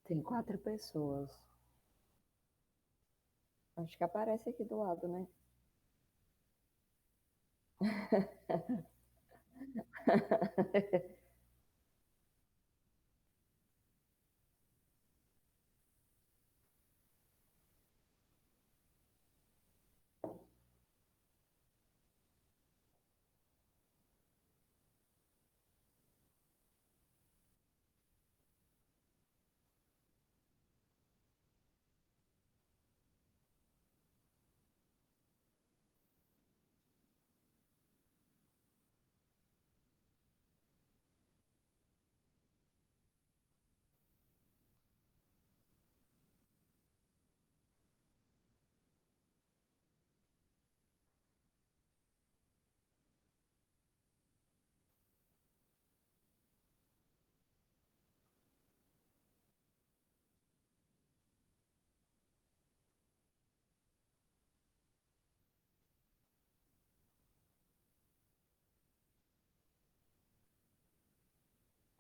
Tem 4 pessoas. Acho que aparece aqui do lado, né?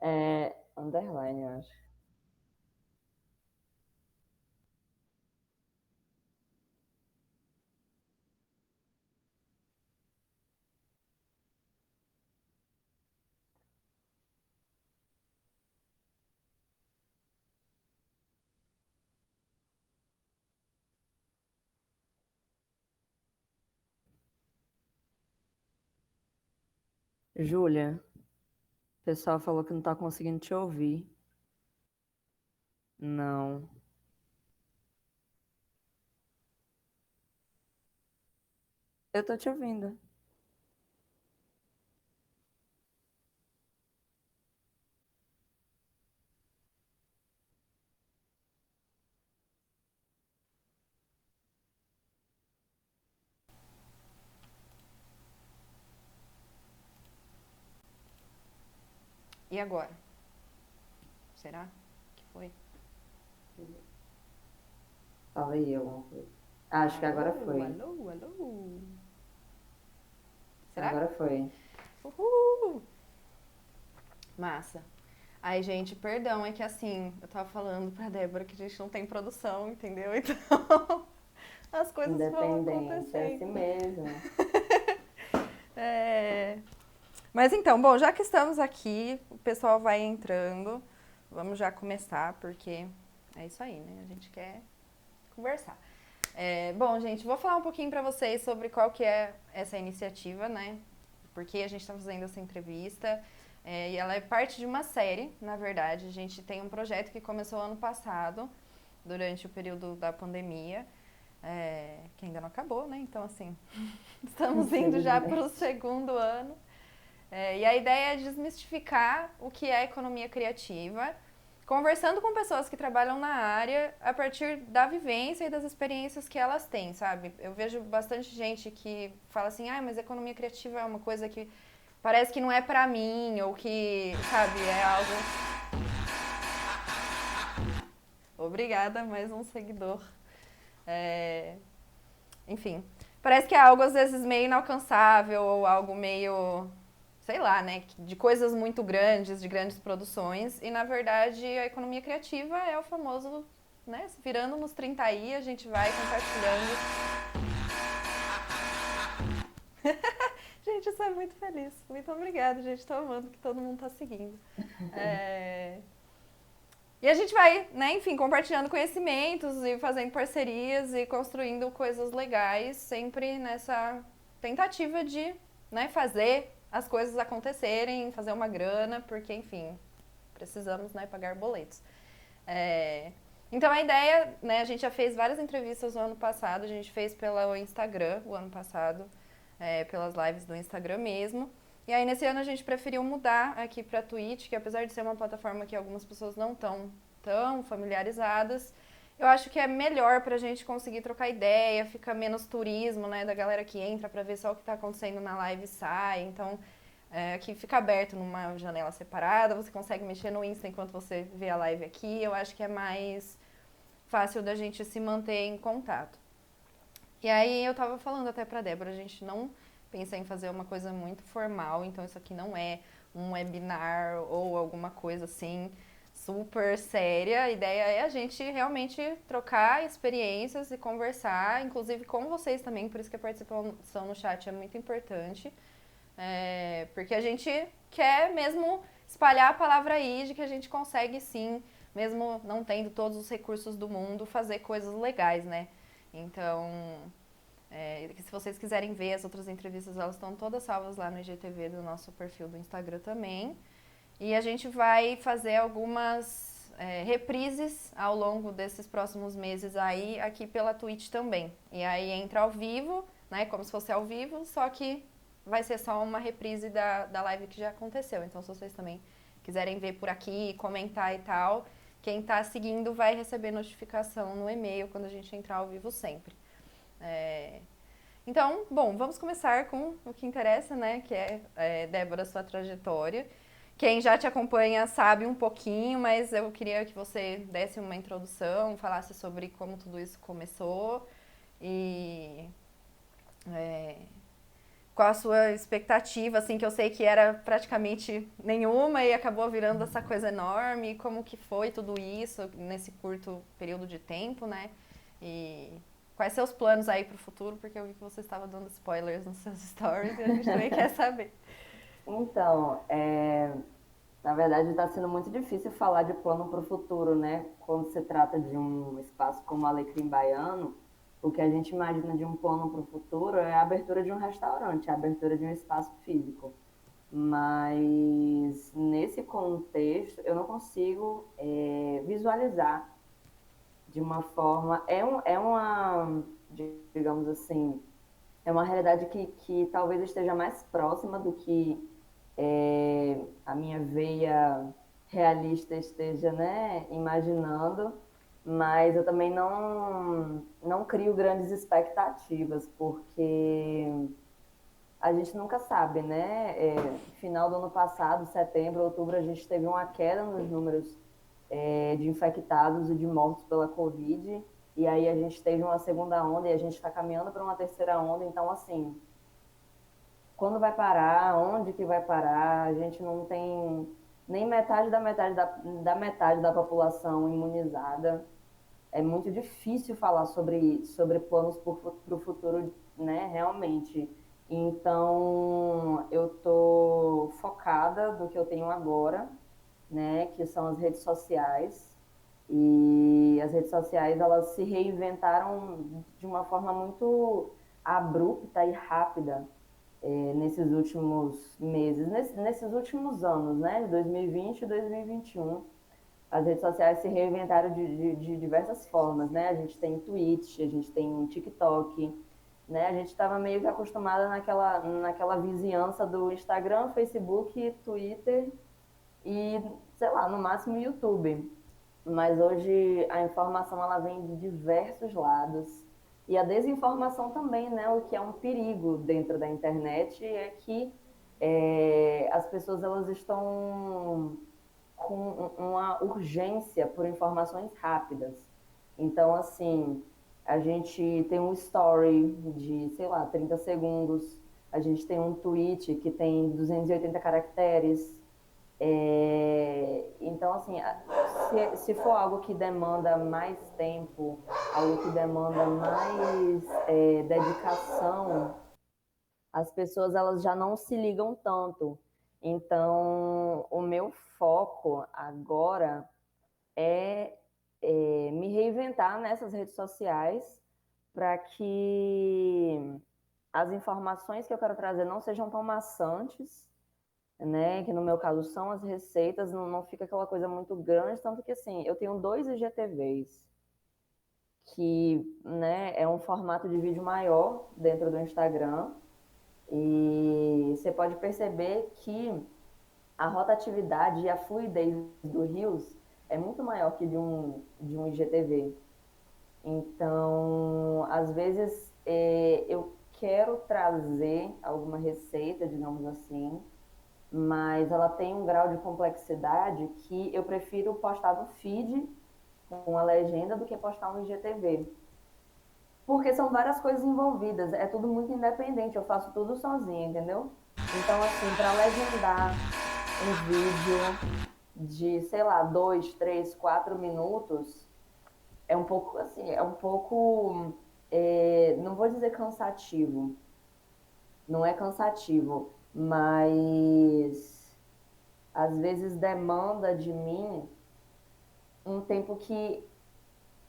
É underline, eu acho. Júlia, o pessoal falou que não tá conseguindo te ouvir. Não. Eu tô te ouvindo. E agora? Será que foi? Fala aí alguma coisa. Acho que agora Alô, foi. alô, alô. Será? Agora foi. Uhul! Massa. Ai, gente, perdão, é que assim, eu tava falando pra Débora que a gente não tem produção, entendeu? Então, as coisas vão Independente, é acontecendo. assim mesmo. É... Mas então, bom, já que estamos aqui, o pessoal vai entrando, vamos já começar, porque é isso aí, né? A gente quer conversar. Bom, gente, vou falar um pouquinho pra vocês sobre qual que é essa iniciativa, né? Por que a gente está fazendo essa entrevista. E ela é parte de uma série, na verdade. A gente tem um projeto que começou ano passado, durante o período da pandemia, que ainda não acabou, né? Então, assim, estamos indo já para o Infelizmente. segundo ano. E a ideia é desmistificar o que é economia criativa, conversando com pessoas que trabalham na área a partir da vivência e das experiências que elas têm, sabe? Eu vejo bastante gente que fala assim, ah, mas economia criativa é uma coisa que parece que não é pra mim, ou que, sabe, é algo... Obrigada, mais um seguidor. É, Enfim, parece que é algo às vezes meio inalcançável, ou algo meio, sei lá, né, de coisas muito grandes, de grandes produções, e na verdade a economia criativa é o famoso, né, virando nos 30 aí, a gente vai compartilhando. Gente, isso é muito feliz. Muito obrigada, gente. Tô amando que todo mundo tá seguindo. É... E a gente vai, né, enfim, compartilhando conhecimentos e fazendo parcerias e construindo coisas legais, sempre nessa tentativa de, né, fazer as coisas acontecerem, fazer uma grana, porque, enfim, precisamos, né, pagar boletos. Então a ideia, né, a gente já fez várias entrevistas no ano passado, a gente fez pelo Instagram o ano passado, pelas lives do Instagram mesmo. E aí nesse ano a gente preferiu mudar aqui para Twitch, que apesar de ser uma plataforma que algumas pessoas não estão tão familiarizadas, eu acho que é melhor pra gente conseguir trocar ideia, fica menos turismo, né, da galera que entra pra ver só o que tá acontecendo na live e sai. Então, aqui fica aberto numa janela separada, você consegue mexer no Insta enquanto você vê a live aqui. Eu acho que é mais fácil da gente se manter em contato. E aí eu tava falando até pra Débora, a gente não pensa em fazer uma coisa muito formal, então isso aqui não é um webinar ou alguma coisa assim super séria. A ideia é a gente realmente trocar experiências e conversar, inclusive com vocês também, por isso que a participação no chat é muito importante. Porque a gente quer mesmo espalhar a palavra aí de que a gente consegue sim, mesmo não tendo todos os recursos do mundo, fazer coisas legais, né? Então, se vocês quiserem ver as outras entrevistas, elas estão todas salvas lá no IGTV do nosso perfil do Instagram também. E a gente vai fazer algumas reprises ao longo desses próximos meses aí, aqui pela Twitch também. E aí entra ao vivo, né, como se fosse ao vivo, só que vai ser só uma reprise da live que já aconteceu. Então, se vocês também quiserem ver por aqui, comentar e tal, quem tá seguindo vai receber notificação no e-mail quando a gente entrar ao vivo sempre. Então, bom, vamos começar com o que interessa, né, que Débora, sua trajetória. Quem já te acompanha sabe um pouquinho, mas eu queria que você desse uma introdução, falasse sobre como tudo isso começou e qual a sua expectativa, assim, que eu sei que era praticamente nenhuma e acabou virando essa coisa enorme. Como que foi tudo isso nesse curto período de tempo, né? E quais seus planos aí pro futuro? Porque eu vi que você estava dando spoilers nos seus stories e a gente também quer saber. Então, na verdade, está sendo muito difícil falar de plano para o futuro, né? Quando se trata de um espaço como o Alecrim Baiano, o que a gente imagina de um plano para o futuro é a abertura de um restaurante, a abertura de um espaço físico. Mas nesse contexto, eu não consigo visualizar de uma forma. Digamos assim, é uma realidade que talvez esteja mais próxima do que a minha veia realista esteja, né, imaginando, mas eu também não crio grandes expectativas, porque a gente nunca sabe, né? Final do ano passado, setembro, outubro, a gente teve uma queda nos números de infectados e de mortos pela Covid, e aí a gente teve uma segunda onda e a gente está caminhando para uma terceira onda, então, assim, quando vai parar, onde que vai parar, a gente não tem nem da metade da população imunizada. É muito difícil falar sobre planos para o futuro, né, realmente. Então, eu estou focada no que eu tenho agora, né, que são as redes sociais. E as redes sociais, elas se reinventaram de uma forma muito abrupta e rápida nesses últimos meses, nesses últimos anos, né, de 2020 e 2021. As redes sociais se reinventaram de diversas formas, né? A gente tem Twitch, a gente tem TikTok, né? A gente estava meio que acostumada naquela vizinhança do Instagram, Facebook, Twitter e, sei lá, no máximo YouTube. Mas hoje a informação ela vem de diversos lados e a desinformação também, né? O que é um perigo dentro da internet é que as pessoas elas estão com uma urgência por informações rápidas. Então, assim, a gente tem um story de, sei lá, 30 segundos, a gente tem um tweet que tem 280 caracteres. Então, assim, se for algo que demanda mais tempo, algo que demanda mais dedicação, as pessoas elas já não se ligam tanto. Então, o meu foco agora é me reinventar nessas redes sociais para que as informações que eu quero trazer não sejam tão maçantes, né? Que no meu caso são as receitas, não fica aquela coisa muito grande, tanto que assim, eu tenho dois IGTVs, que, né, é um formato de vídeo maior dentro do Instagram, e você pode perceber que a rotatividade e a fluidez do Reels é muito maior que de um IGTV. Então, às vezes, eu quero trazer alguma receita, digamos assim, mas ela tem um grau de complexidade que eu prefiro postar no feed com a legenda do que postar um IGTV. Porque são várias coisas envolvidas, é tudo muito independente, eu faço tudo sozinha, entendeu? Então, assim, para legendar um vídeo de, sei lá, 2, 3, 4 minutos, é um pouco assim, não vou dizer cansativo, não é cansativo, mas às vezes demanda de mim um tempo que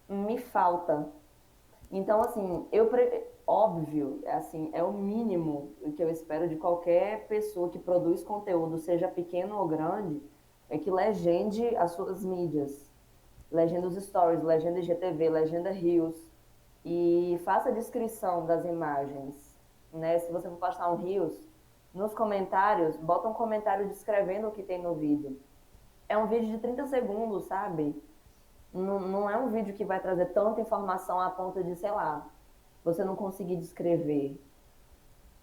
me falta. Então, assim, óbvio, assim, é o mínimo que eu espero de qualquer pessoa que produz conteúdo, seja pequeno ou grande, é que legende as suas mídias. Legenda os stories, legenda IGTV, legenda Reels, e faça a descrição das imagens, né? Se você for postar um Reels, nos comentários, bota um comentário descrevendo o que tem no vídeo. É um vídeo de 30 segundos, sabe? Não é um vídeo que vai trazer tanta informação a ponto de, sei lá, você não conseguir descrever.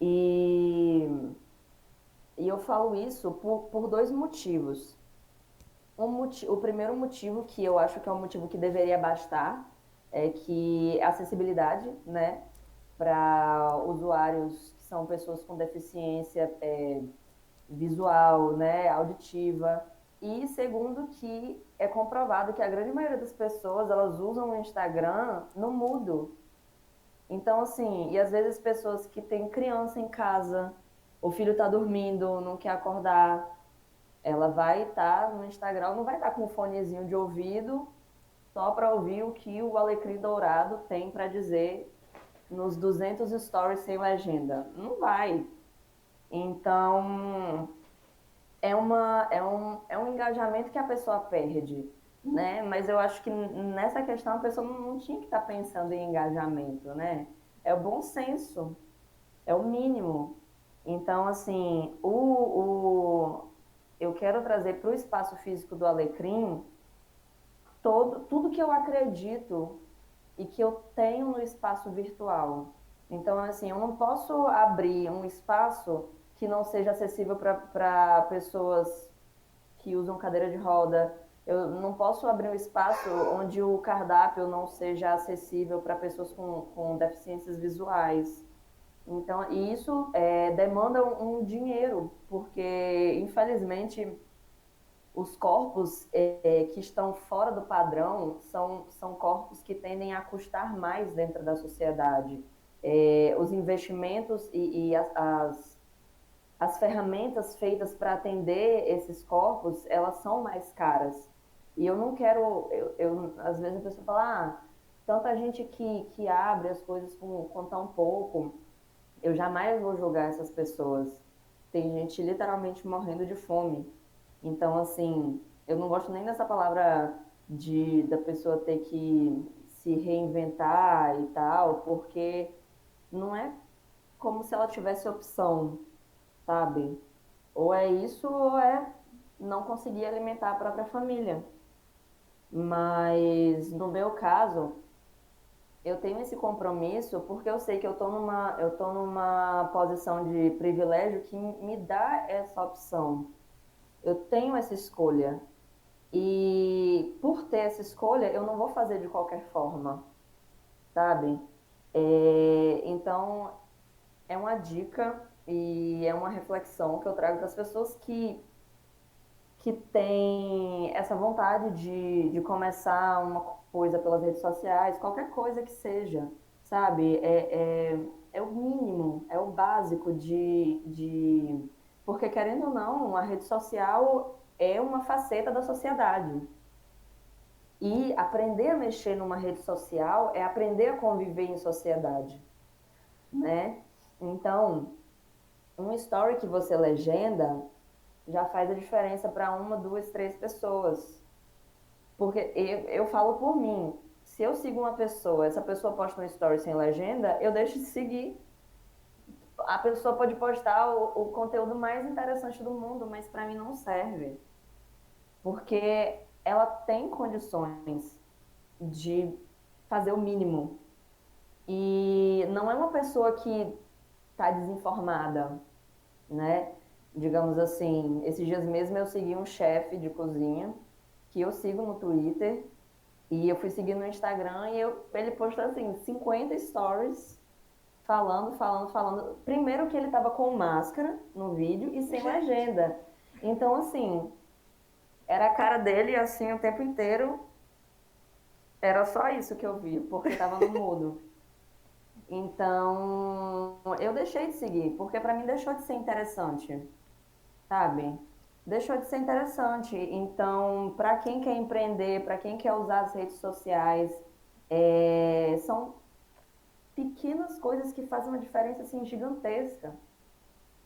E, e eu falo isso por dois motivos. O primeiro motivo, que eu acho que é um motivo que deveria bastar, é que a acessibilidade, né, para usuários que são pessoas com deficiência visual, né, auditiva. E segundo, que é comprovado que a grande maioria das pessoas, elas usam o Instagram no mudo. Então, assim, e às vezes pessoas que têm criança em casa, o filho está dormindo, não quer acordar, ela vai estar no Instagram, não vai estar com um fonezinho de ouvido só para ouvir o que o Alecrim Dourado tem para dizer nos 200 stories sem legenda. Não vai. Então, é um engajamento que a pessoa perde, né? Mas eu acho que nessa questão a pessoa não tinha que estar pensando em engajamento, né? É o bom senso, é o mínimo. Então, assim, eu quero trazer para o espaço físico do Alecrim tudo que eu acredito e que eu tenho no espaço virtual. Então, assim, eu não posso abrir um espaço que não seja acessível para pessoas que usam cadeira de roda. Eu não posso abrir um espaço onde o cardápio não seja acessível para pessoas com deficiências visuais. Então, e isso demanda um dinheiro, porque, infelizmente, os corpos que estão fora do padrão são corpos que tendem a custar mais dentro da sociedade. Os investimentos e as ferramentas feitas para atender esses corpos, elas são mais caras. E eu não quero, às vezes a pessoa fala, tanta gente que abre as coisas com tão pouco, eu jamais vou julgar essas pessoas. Tem gente literalmente morrendo de fome. Então, assim, eu não gosto nem dessa palavra da pessoa ter que se reinventar e tal, porque não é como se ela tivesse opção, sabe? Ou é isso, ou é não conseguir alimentar a própria família. Mas no meu caso, eu tenho esse compromisso porque eu sei que eu tô numa posição de privilégio que me dá essa opção. Eu tenho essa escolha. E por ter essa escolha, eu não vou fazer de qualquer forma, sabe? Então, é uma dica e é uma reflexão que eu trago para as pessoas que têm essa vontade de começar uma coisa pelas redes sociais, qualquer coisa que seja, sabe? É o mínimo, é o básico Porque, querendo ou não, a rede social é uma faceta da sociedade. E aprender a mexer numa rede social é aprender a conviver em sociedade, né? Então, um story que você legenda, já faz a diferença para uma, duas, três pessoas. Porque eu falo por mim. Se eu sigo uma pessoa, essa pessoa posta um story sem legenda, eu deixo de seguir. A pessoa pode postar o conteúdo mais interessante do mundo, mas para mim não serve. Porque ela tem condições de fazer o mínimo. E não é uma pessoa que está desinformada, né? Digamos assim, esses dias mesmo eu segui um chefe de cozinha que eu sigo no Twitter e eu fui seguir no Instagram e ele postou assim 50 stories falando. Primeiro que ele estava com máscara no vídeo e sem legenda. Então, assim, era a cara dele assim o tempo inteiro. Era só isso que eu vi, porque estava no mudo. Então, eu deixei de seguir, porque para mim deixou de ser interessante, sabe? Deixou de ser interessante. Então, para quem quer empreender, para quem quer usar as redes sociais, são pequenas coisas que fazem uma diferença assim gigantesca,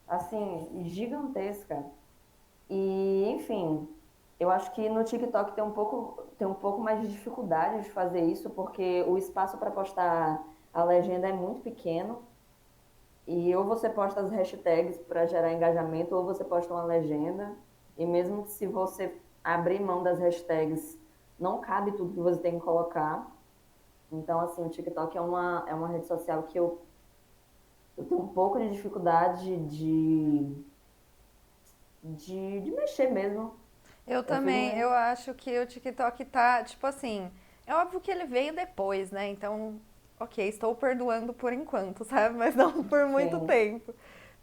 assim, gigantesca. E, enfim, eu acho que no TikTok tem um pouco mais de dificuldade de fazer isso, porque o espaço para postar a legenda é muito pequeno. E ou você posta as hashtags para gerar engajamento, ou você posta uma legenda. E mesmo que se você abrir mão das hashtags, não cabe tudo que você tem que colocar. Então, assim, o TikTok é uma rede social que eu tenho um pouco de dificuldade de mexer mesmo. Eu Eu fico também, eu meio. acho que o TikTok tá, tipo assim, é óbvio que ele veio depois, né? Então, ok, estou perdoando por enquanto, sabe? Mas não por muito Sim. tempo.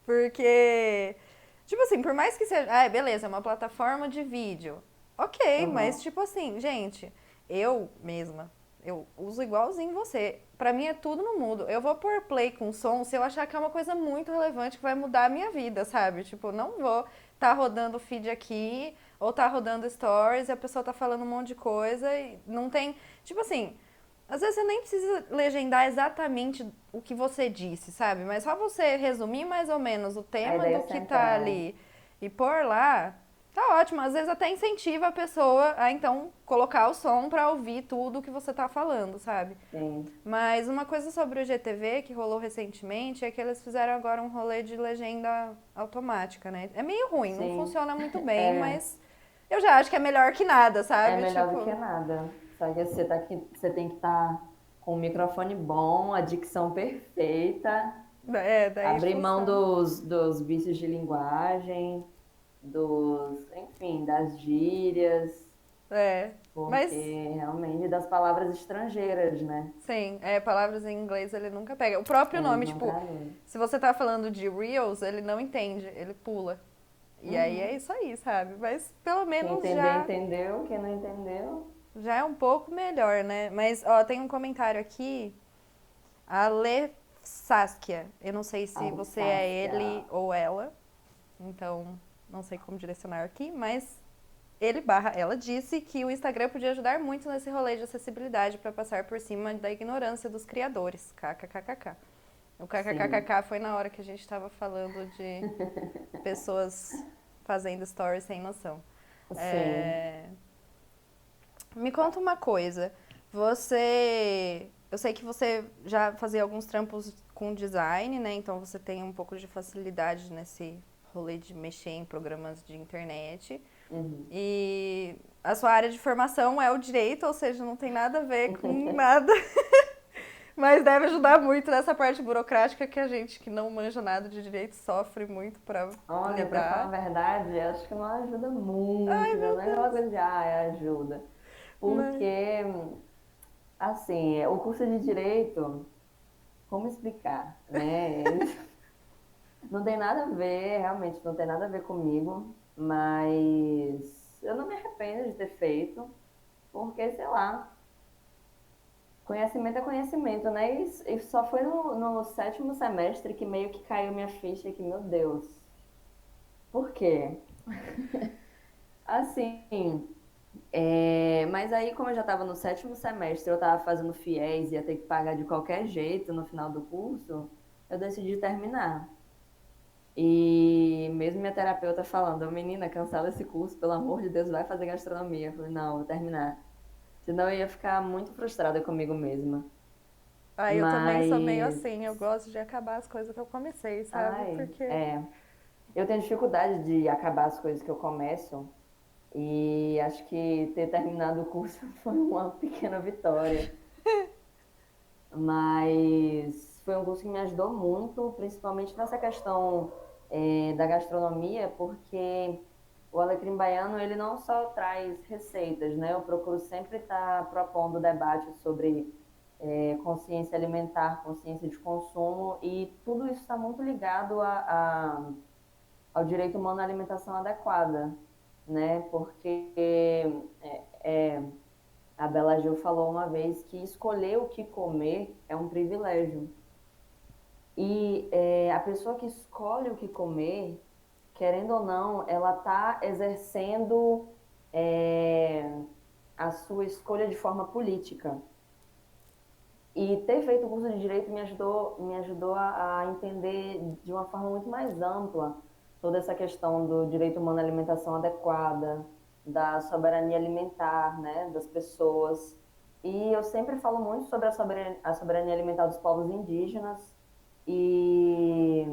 Porque, tipo assim, por mais que seja, ah, beleza, é uma plataforma de vídeo. Ok, mas Uhum. tipo assim, gente, eu mesma, eu uso igualzinho você. Pra mim é tudo no mudo. Eu vou pôr play com som se eu achar que é uma coisa muito relevante que vai mudar a minha vida, sabe? Tipo, não vou tá rodando o feed aqui ou tá rodando stories e a pessoa tá falando um monte de coisa e não tem. Tipo assim, às vezes você nem precisa legendar exatamente o que você disse, sabe? Mas só você resumir mais ou menos o A tema ideia do é que tá central. ali e pôr lá, tá ótimo. Às vezes até incentiva a pessoa a então colocar o som pra ouvir tudo que você tá falando, sabe? Sim. Mas uma coisa sobre o GTV que rolou recentemente é que eles fizeram agora um rolê de legenda automática, né? É meio ruim, não Sim. funciona muito bem, É, mas eu já acho que é melhor que nada, é sabe? melhor do que Tipo, nada. Só que você tem que estar com o microfone bom, a dicção perfeita, daí abrir mão funciona. dos vícios de linguagem, enfim, das gírias, É, porque mas realmente das palavras estrangeiras, né? sim, palavras em inglês ele nunca pega. O próprio Eles nome, não tipo, traduzem. se você tá falando de Reels, ele não entende, ele pula. E aí é Uhum. isso aí, sabe? Mas pelo Quem menos entender, já entendeu. Quem não entendeu, já é um pouco melhor, né? Mas ó, tem um comentário aqui. Ale Saskia. Eu não sei se você é Alsácia. ele ou ela, então não sei como direcionar aqui, mas ele barra ela disse que o Instagram podia ajudar muito nesse rolê de acessibilidade para passar por cima da ignorância dos criadores. KKKKK. O Sim, KKKKK foi na hora que a gente estava falando de pessoas fazendo stories sem noção. sim. É, me conta uma coisa. Você. Eu sei que você já fazia alguns trampos com design, né? Então você tem um pouco de facilidade nesse rolê de mexer em programas de internet. Uhum. E a sua área de formação é o direito, ou seja, não tem nada a ver com nada. Mas deve ajudar muito nessa parte burocrática que a gente que não manja nada de direito sofre muito para Olha, pra falar a lidar. verdade, acho que não ajuda muito, Ai, não meu é aquela Deus. coisa de, ajuda. Porque, Mas... assim, o curso de Direito, como explicar, né? Não tem nada a ver, realmente não tem nada a ver comigo, mas eu não me arrependo de ter feito, porque, sei lá, conhecimento é conhecimento, né? E só foi no sétimo semestre que meio que caiu minha ficha que, meu Deus, por quê? Assim, mas aí, como eu já estava no sétimo semestre, eu estava fazendo FIES, ia ter que pagar de qualquer jeito no final do curso, eu decidi terminar. E mesmo minha terapeuta falando, menina, cancela esse curso, pelo amor de Deus, vai fazer gastronomia. Eu falei, não, vou terminar. Senão eu ia ficar muito frustrada comigo mesma. Ah, eu também sou meio Mas, assim, eu gosto de acabar as coisas que eu comecei, sabe? ai, Porque. é. Eu tenho dificuldade de acabar as coisas que eu começo. E acho que ter terminado o curso foi uma pequena vitória. Mas foi um curso que me ajudou muito, principalmente nessa questão da gastronomia, porque o Alecrim Baiano ele não só traz receitas, né? Eu procuro sempre estar propondo debate sobre consciência alimentar, consciência de consumo, e tudo isso está muito ligado ao direito humano à alimentação adequada, né? Porque a Bela Gil falou uma vez que escolher o que comer é um privilégio. E a pessoa que escolhe o que comer, querendo ou não, ela está exercendo é, a sua escolha de forma política. E ter feito o curso de Direito me ajudou a entender de uma forma muito mais ampla toda essa questão do direito humano à alimentação adequada, da soberania alimentar, né, das pessoas. E eu sempre falo muito sobre a soberania alimentar dos povos indígenas e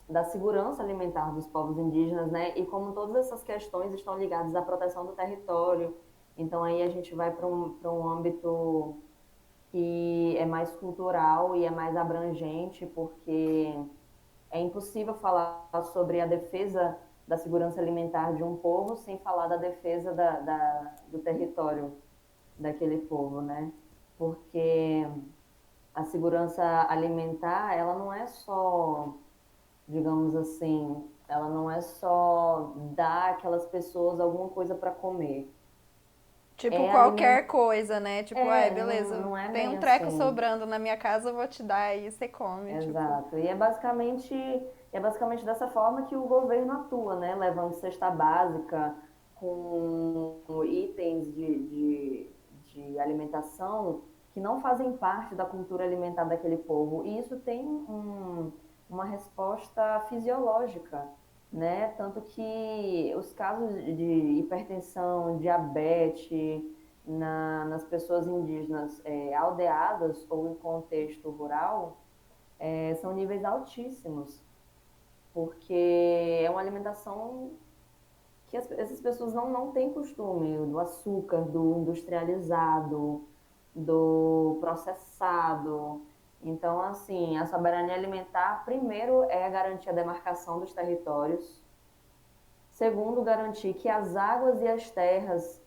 da segurança alimentar dos povos indígenas, né? E como todas essas questões estão ligadas à proteção do território. Então aí a gente vai para um âmbito que é mais cultural e é mais abrangente, porque é impossível falar sobre a defesa da segurança alimentar de um povo sem falar da defesa do território daquele povo, né? Porque a segurança alimentar, ela não é só, digamos assim, ela não é só dar àquelas pessoas alguma coisa para comer. Tipo, É qualquer coisa, né? Tipo, ai, não, beleza, não é tem bem um treco assim. sobrando na minha casa, eu vou te dar aí, você come, tipo. Exato. E é basicamente dessa forma que o governo atua, né? Levando cesta básica com itens de alimentação que não fazem parte da cultura alimentar daquele povo. E isso tem uma resposta fisiológica, né? Tanto que os casos de hipertensão, diabetes nas pessoas indígenas aldeadas ou em contexto rural, são níveis altíssimos, porque é uma alimentação que essas pessoas não têm costume, do açúcar, do industrializado, do processado. Então, assim, a soberania alimentar, primeiro, é garantir a demarcação dos territórios. Segundo, garantir que as águas e as terras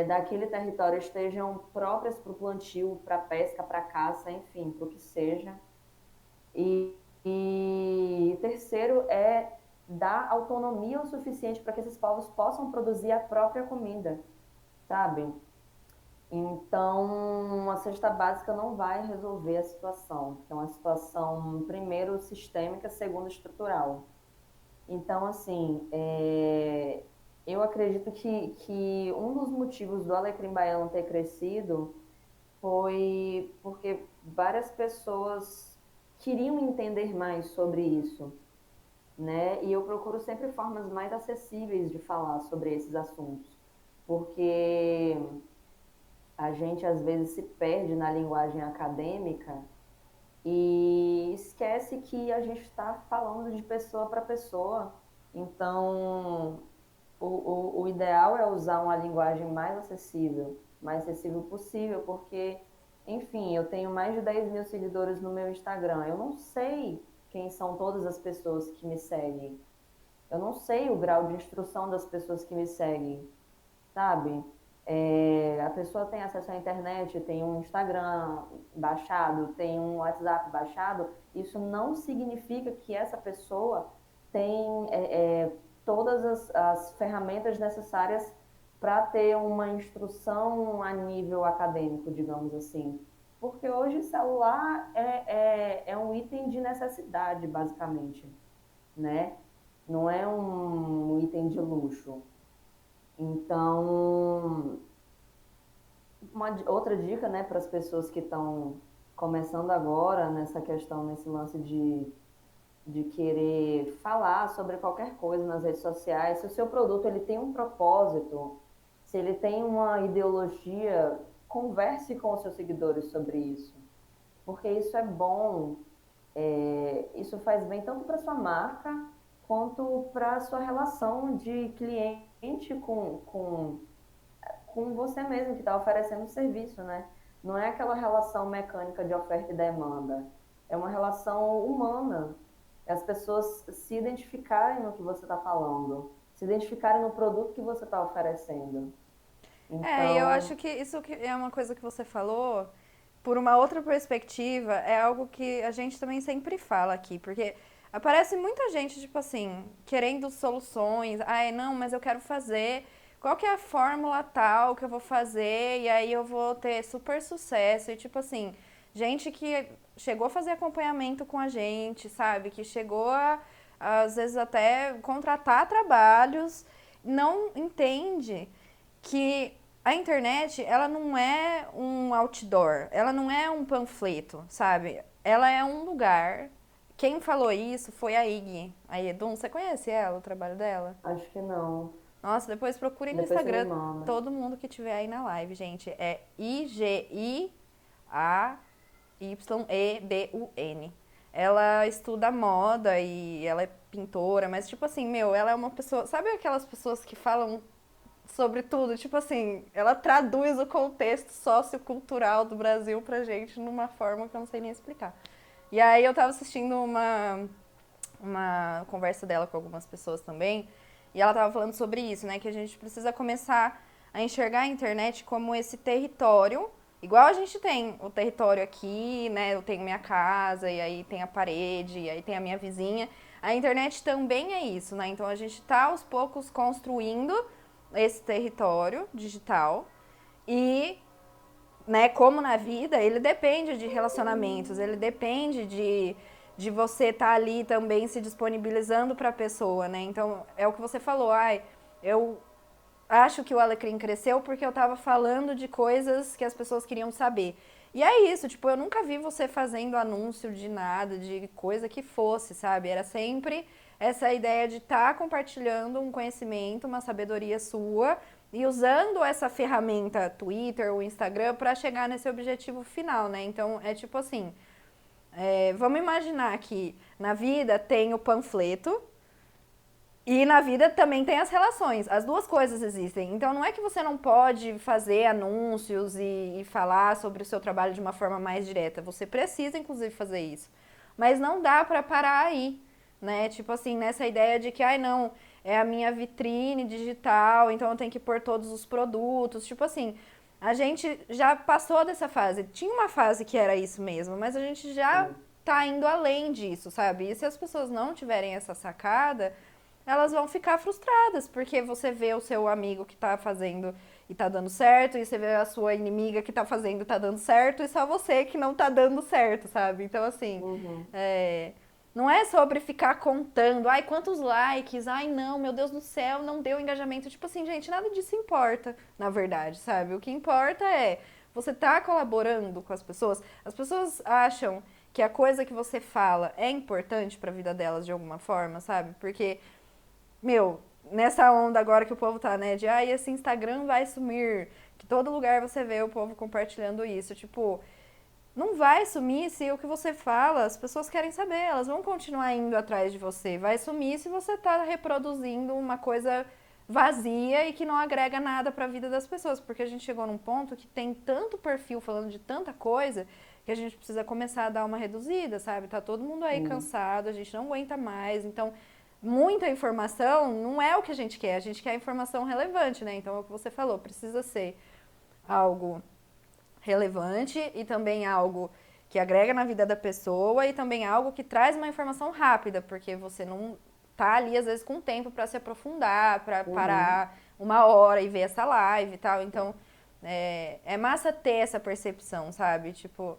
daquele território estejam próprias para o plantio, para pesca, para caça, enfim, para o que seja. E terceiro é dar autonomia o suficiente para que esses povos possam produzir a própria comida, sabe? Então, a cesta básica não vai resolver a situação. É uma situação, primeiro, sistêmica, segundo, estrutural. Então, assim, eu acredito que um dos motivos do Alecrim Baiano ter crescido foi porque várias pessoas queriam entender mais sobre isso, né? E eu procuro sempre formas mais acessíveis de falar sobre esses assuntos, porque a gente às vezes se perde na linguagem acadêmica e esquece que a gente está falando de pessoa para pessoa. Então, o ideal é usar uma linguagem mais acessível possível, porque, enfim, eu tenho mais de 10 mil seguidores no meu Instagram. Eu não sei quem são todas as pessoas que me seguem. Eu não sei o grau de instrução das pessoas que me seguem, sabe? A pessoa tem acesso à internet, tem um Instagram baixado, tem um WhatsApp baixado. Isso não significa que essa pessoa tem todas as ferramentas necessárias para ter uma instrução a nível acadêmico, digamos assim. Porque hoje celular é um item de necessidade, basicamente, né? Não é um item de luxo. Então, outra dica, né, para as pessoas que estão começando agora nessa questão, nesse lance de querer falar sobre qualquer coisa nas redes sociais. Se o seu produto ele tem um propósito, se ele tem uma ideologia, converse com os seus seguidores sobre isso, porque isso é bom, isso faz bem tanto para sua marca quanto para a sua relação de cliente com você mesmo que está oferecendo o serviço, né? Não é aquela relação mecânica de oferta e demanda, é uma relação humana. As pessoas se identificarem no que você está falando, se identificarem no produto que você está oferecendo. E eu acho Então, que isso que é uma coisa que você falou, por uma outra perspectiva, é algo que a gente também sempre fala aqui, porque aparece muita gente, tipo assim, querendo soluções. Ai, não, mas eu quero fazer. Qual que é a fórmula tal que eu vou fazer e aí eu vou ter super sucesso? E tipo assim, gente que chegou a fazer acompanhamento com a gente, sabe? Que chegou a, às vezes, até contratar trabalhos, não entende que a internet, ela não é um outdoor, ela não é um panfleto, sabe? Ela é um lugar. Quem falou isso foi a Iggy. A Edun, você conhece ela, o trabalho dela? acho que não. Nossa, depois procurem no Depois você me Instagram manda. todo mundo que tiver aí na live, gente. É Igyebun. Ela estuda moda e ela é pintora, mas tipo assim, meu, ela é uma pessoa. Sabe aquelas pessoas que falam sobre tudo? Tipo assim, ela traduz o contexto sociocultural do Brasil pra gente numa forma que eu não sei nem explicar. E aí eu tava assistindo uma conversa dela com algumas pessoas também, e ela tava falando sobre isso, né? Que a gente precisa começar a enxergar a internet como esse território, igual a gente tem o território aqui, né? Eu tenho minha casa, e aí tem a parede, e aí tem a minha vizinha. A internet também é isso, né? Então a gente tá aos poucos construindo esse território digital e, né, como na vida, ele depende de relacionamentos, ele depende de você estar ali também se disponibilizando para a pessoa, né? Então, é o que você falou, ai, eu acho que o Alecrim cresceu porque eu tava falando de coisas que as pessoas queriam saber. E é isso, tipo, eu nunca vi você fazendo anúncio de nada, de coisa que fosse, sabe? Era sempre essa ideia de estar compartilhando um conhecimento, uma sabedoria sua e usando essa ferramenta Twitter ou Instagram para chegar nesse objetivo final, né? Então, é tipo assim, vamos imaginar que na vida tem o panfleto, e na vida também tem as relações. As duas coisas existem. Então não é que você não pode fazer anúncios e falar sobre o seu trabalho de uma forma mais direta. Você precisa, inclusive, fazer isso. Mas não dá pra parar aí, né? Tipo assim, nessa ideia de que, ai não, é a minha vitrine digital, então eu tenho que pôr todos os produtos. Tipo assim, a gente já passou dessa fase. Tinha uma fase que era isso mesmo, mas a gente já Sim. tá indo além disso, sabe? E se as pessoas não tiverem essa sacada, elas vão ficar frustradas, porque você vê o seu amigo que tá fazendo e tá dando certo, e você vê a sua inimiga que tá fazendo e tá dando certo, e só você que não tá dando certo, sabe? Então, assim, Uhum. não é sobre ficar contando, ai, quantos likes, ai, não, meu Deus do céu, não deu engajamento. Tipo assim, gente, nada disso importa, na verdade, sabe? O que importa é você tá colaborando com as pessoas acham que a coisa que você fala é importante pra vida delas de alguma forma, sabe? Porque meu, nessa onda agora que o povo tá, né, de esse Instagram vai sumir, que todo lugar você vê o povo compartilhando isso, tipo, não vai sumir se o que você fala, as pessoas querem saber, elas vão continuar indo atrás de você. Vai sumir se você tá reproduzindo uma coisa vazia e que não agrega nada para a vida das pessoas, porque a gente chegou num ponto que tem tanto perfil falando de tanta coisa que a gente precisa começar a dar uma reduzida, sabe? Tá todo mundo aí Sim. cansado, a gente não aguenta mais, então muita informação não é o que a gente quer informação relevante, né? Então é o que você falou, precisa ser algo relevante e também algo que agrega na vida da pessoa e também algo que traz uma informação rápida, porque você não tá ali às vezes com tempo para se aprofundar, para Uhum. parar uma hora e ver essa live e tal. Então é massa ter essa percepção, sabe? Tipo,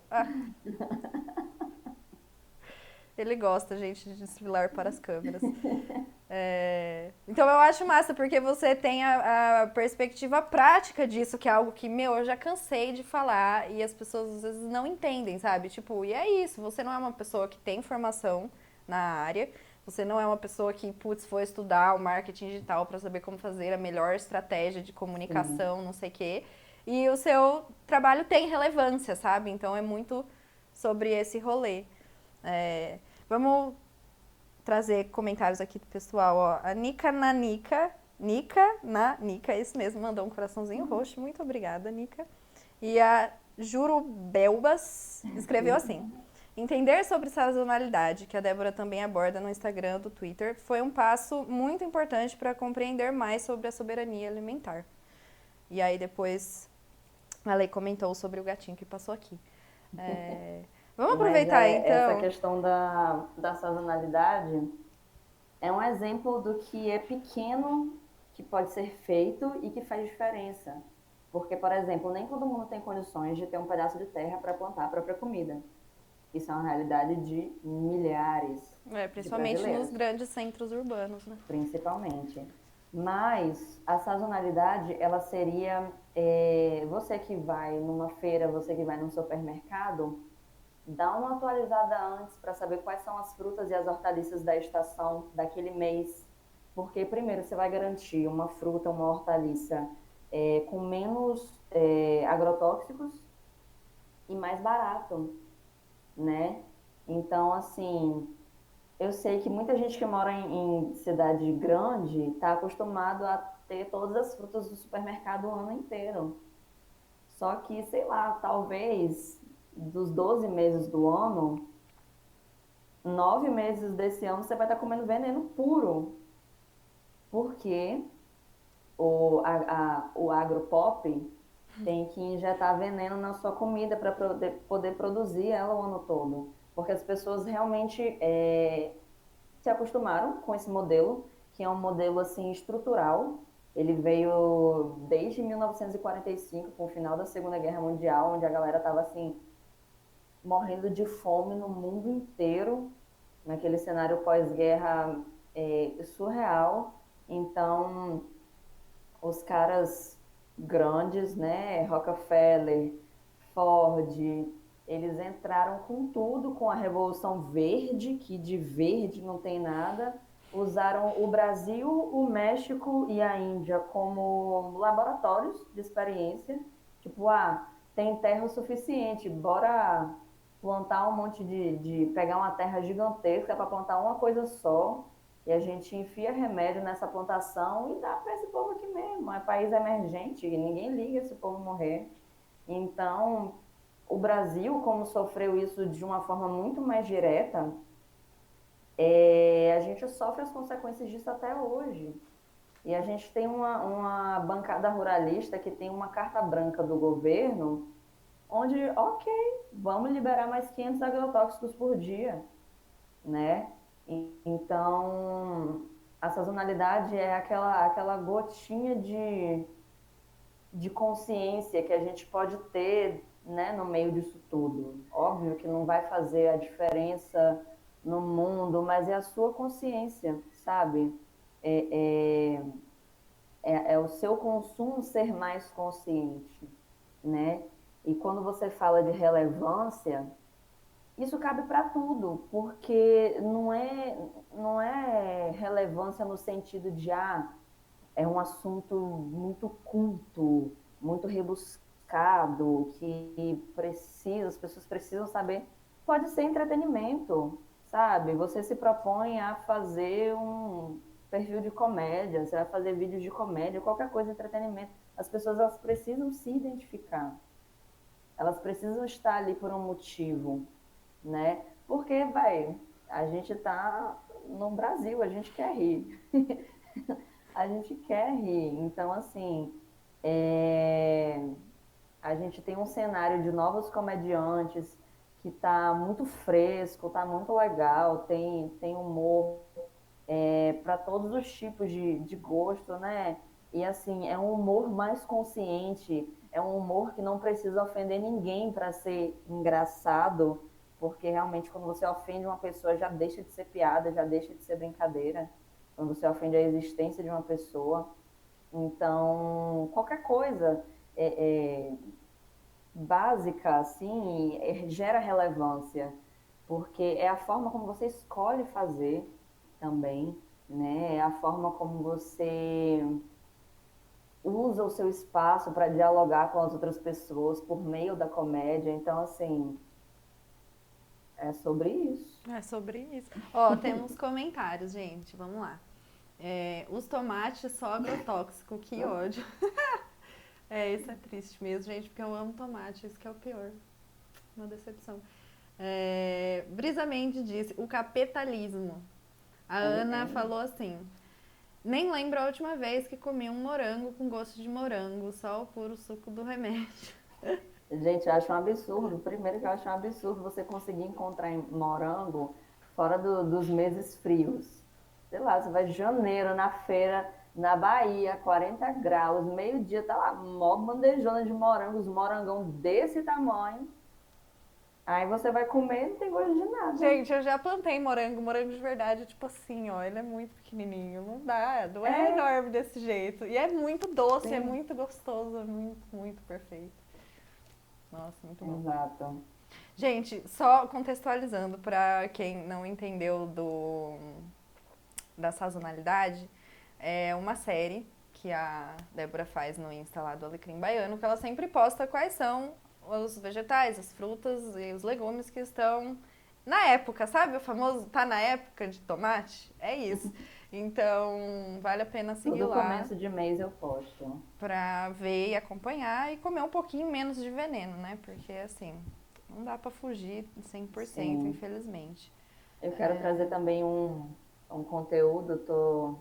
ele gosta, gente, de desfilar para as câmeras. Então eu acho massa, porque você tem a perspectiva prática disso, que é algo que, meu, eu já cansei de falar e as pessoas às vezes não entendem, sabe? Tipo, e é isso, você não é uma pessoa que tem formação na área. Você não é uma pessoa que, putz, foi estudar o marketing digital para saber como fazer a melhor estratégia de Sim. comunicação, não sei o quê. E o seu trabalho tem relevância, sabe? Então é muito sobre esse rolê. É, vamos trazer comentários aqui do pessoal. Ó. A Nica, é isso mesmo, mandou um coraçãozinho roxo. Muito obrigada, Nica. E a Juro Belbas escreveu assim: entender sobre sazonalidade, que a Débora também aborda no Instagram, do Twitter, foi um passo muito importante para compreender mais sobre a soberania alimentar. E aí depois a Lei comentou sobre o gatinho que passou aqui. É, vamos Mas aproveitar essa então. questão da sazonalidade é um exemplo do que é pequeno, que pode ser feito e que faz diferença. Porque, por exemplo, nem todo mundo tem condições de ter um pedaço de terra para plantar a própria comida. Isso é uma realidade de milhares de Principalmente nos brasileiros, grandes centros urbanos, né? principalmente. Mas a sazonalidade, ela seria você que vai numa feira, você que vai num supermercado, dá uma atualizada antes para saber quais são as frutas e as hortaliças da estação daquele mês. Porque, primeiro, você vai garantir uma fruta, uma hortaliça com menos agrotóxicos e mais barato, né? Então, assim, eu sei que muita gente que mora em cidade grande está acostumado a ter todas as frutas do supermercado o ano inteiro. Só que, sei lá, talvez dos 12 meses do ano, 9 meses desse ano você vai estar comendo veneno puro, porque o agropop tem que injetar veneno na sua comida para poder produzir ela o ano todo. Porque as pessoas realmente se acostumaram com esse modelo, que é um modelo assim estrutural. Ele veio desde 1945, com o final da Segunda Guerra Mundial, onde a galera estava assim morrendo de fome no mundo inteiro, naquele cenário pós-guerra surreal. Então, os caras grandes, né, Rockefeller, Ford, eles entraram com tudo com a Revolução Verde, que de verde não tem nada. Usaram o Brasil, o México e a Índia como laboratórios de experiência. Tipo, tem terra o suficiente, bora plantar um monte pegar uma terra gigantesca para plantar uma coisa só. E a gente enfia remédio nessa plantação e dá para esse povo aqui mesmo. É país emergente, ninguém liga se o povo morrer. Então, o Brasil, como sofreu isso de uma forma muito mais direta, a gente sofre as consequências disso até hoje. E a gente tem uma bancada ruralista que tem uma carta branca do governo, onde, ok, vamos liberar mais 500 agrotóxicos por dia, né? Então, a sazonalidade é aquela gotinha de consciência que a gente pode ter, né, no meio disso tudo. Óbvio que não vai fazer a diferença no mundo, mas é a sua consciência, sabe? É, é, é o seu consumo ser mais consciente, né? E quando você fala de relevância, isso cabe para tudo, porque não é relevância no sentido de é um assunto muito culto, muito rebuscado, que as pessoas precisam saber. Pode ser entretenimento, sabe? Você se propõe a fazer um perfil de comédia, você vai fazer vídeos de comédia, qualquer coisa, entretenimento. As pessoas elas precisam se identificar. Elas precisam estar ali por um motivo, né? Porque, vai, a gente tá no Brasil, a gente quer rir. A gente quer rir. Então, assim, é, a gente tem um cenário de novos comediantes que tá muito fresco, tá muito legal, tem humor para todos os tipos de gosto, né? E assim, é um humor mais consciente, é um humor que não precisa ofender ninguém para ser engraçado, porque realmente quando você ofende uma pessoa já deixa de ser piada, já deixa de ser brincadeira. Quando você ofende a existência de uma pessoa. Então, qualquer coisa básica, assim, gera relevância. porque é a forma como você escolhe fazer também, né? É a forma como você usa o seu espaço para dialogar com as outras pessoas por meio da comédia. Então, assim, é sobre isso. É sobre isso. Ó, temos comentários, gente. Vamos lá. Os tomates só agrotóxico, que ódio. Isso é triste mesmo, gente, porque eu amo tomate, isso que é o pior. Uma decepção. Brisa Mendes disse, o capitalismo. A Ana É, falou assim, nem lembro a última vez que comi um morango com gosto de morango, só o puro suco do remédio. gente, eu acho um absurdo. Primeiro que eu acho um absurdo você conseguir encontrar morango fora dos meses frios. Sei lá, você vai de janeiro na feira, na Bahia, 40 graus, meio-dia, tá lá, mó bandejona de morangos, morangão desse tamanho. Aí você vai comer e não tem gosto de nada. Gente, eu já plantei morango, morango de verdade, tipo assim, ó, ele é muito pequenininho, não dá, não é É, enorme desse jeito. E é muito doce, é sim, muito gostoso, é muito, muito perfeito. Nossa, muito bom. exato. Gente, só contextualizando para quem não entendeu da sazonalidade, é uma série que a Débora faz no Insta lá do Alecrim Baiano, que ela sempre posta quais são os vegetais, as frutas e os legumes que estão na época, sabe? O famoso tá na época de tomate? É isso. Então, vale a pena seguir Todo lá começo de mês eu posto. pra ver e acompanhar e comer um pouquinho menos de veneno, né? Porque, assim, não dá pra fugir 100%, Sim. infelizmente. Eu quero trazer também um conteúdo, tô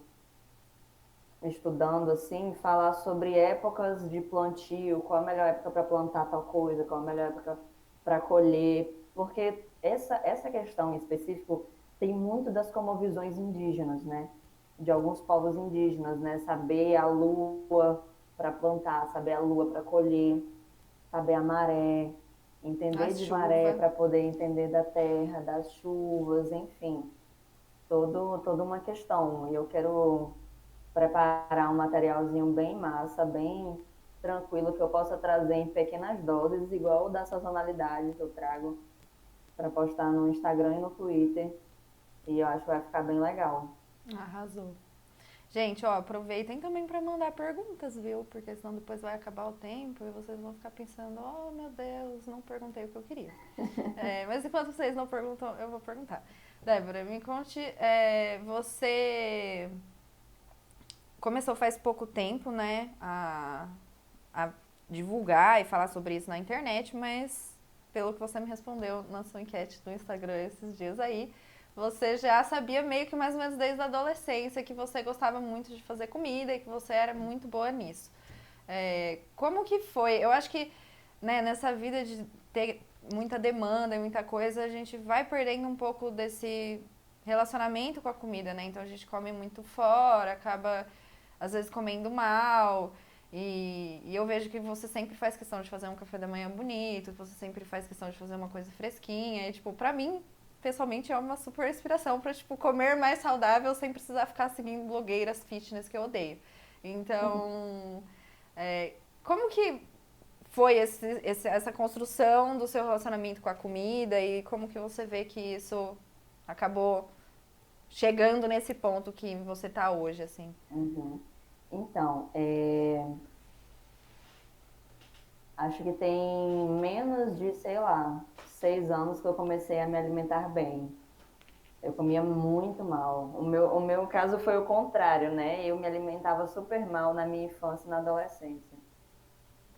estudando assim, falar sobre épocas de plantio, qual a melhor época para plantar tal coisa, qual a melhor época para colher, porque essa questão em específico tem muito das cosmovisões indígenas, né? De alguns povos indígenas, né? Saber a lua para plantar, saber a lua para colher, saber a maré, A entender de maré chuva. para poder entender da terra, das chuvas, enfim, toda uma questão. E eu quero preparar um materialzinho bem massa, bem tranquilo, que eu possa trazer em pequenas doses, igual o da sazonalidade que eu trago para postar no Instagram e no Twitter. E eu acho que vai ficar bem legal. Arrasou. Gente, ó, aproveitem também para mandar perguntas, viu? Porque senão depois vai acabar o tempo e vocês vão ficar pensando, oh meu Deus, não perguntei o que eu queria. Mas enquanto vocês não perguntam, eu vou perguntar. Débora, me conte, você começou faz pouco tempo, né, a divulgar e falar sobre isso na internet, mas pelo que você me respondeu na sua enquete do Instagram esses dias aí, você já sabia meio que mais ou menos desde a adolescência que você gostava muito de fazer comida e que você era muito boa nisso. Como que foi? Eu acho que, né, nessa vida de ter muita demanda e muita coisa, a gente vai perdendo um pouco desse relacionamento com a comida, né? Então a gente come muito fora, acaba às vezes comendo mal. E eu vejo que você sempre faz questão de fazer um café da manhã bonito, que você sempre faz questão de fazer uma coisa fresquinha. E, tipo, pra mim, pessoalmente, é uma super inspiração pra, tipo, comer mais saudável sem precisar ficar seguindo blogueiras fitness que eu odeio. Então, como que foi essa construção do seu relacionamento com a comida e como que você vê que isso acabou chegando nesse ponto que você tá hoje, assim? Uhum. Então, acho que tem menos de, sei lá, 6 anos que eu comecei a me alimentar bem. Eu comia muito mal. O meu caso foi o contrário, né? Eu me alimentava super mal na minha infância e na adolescência.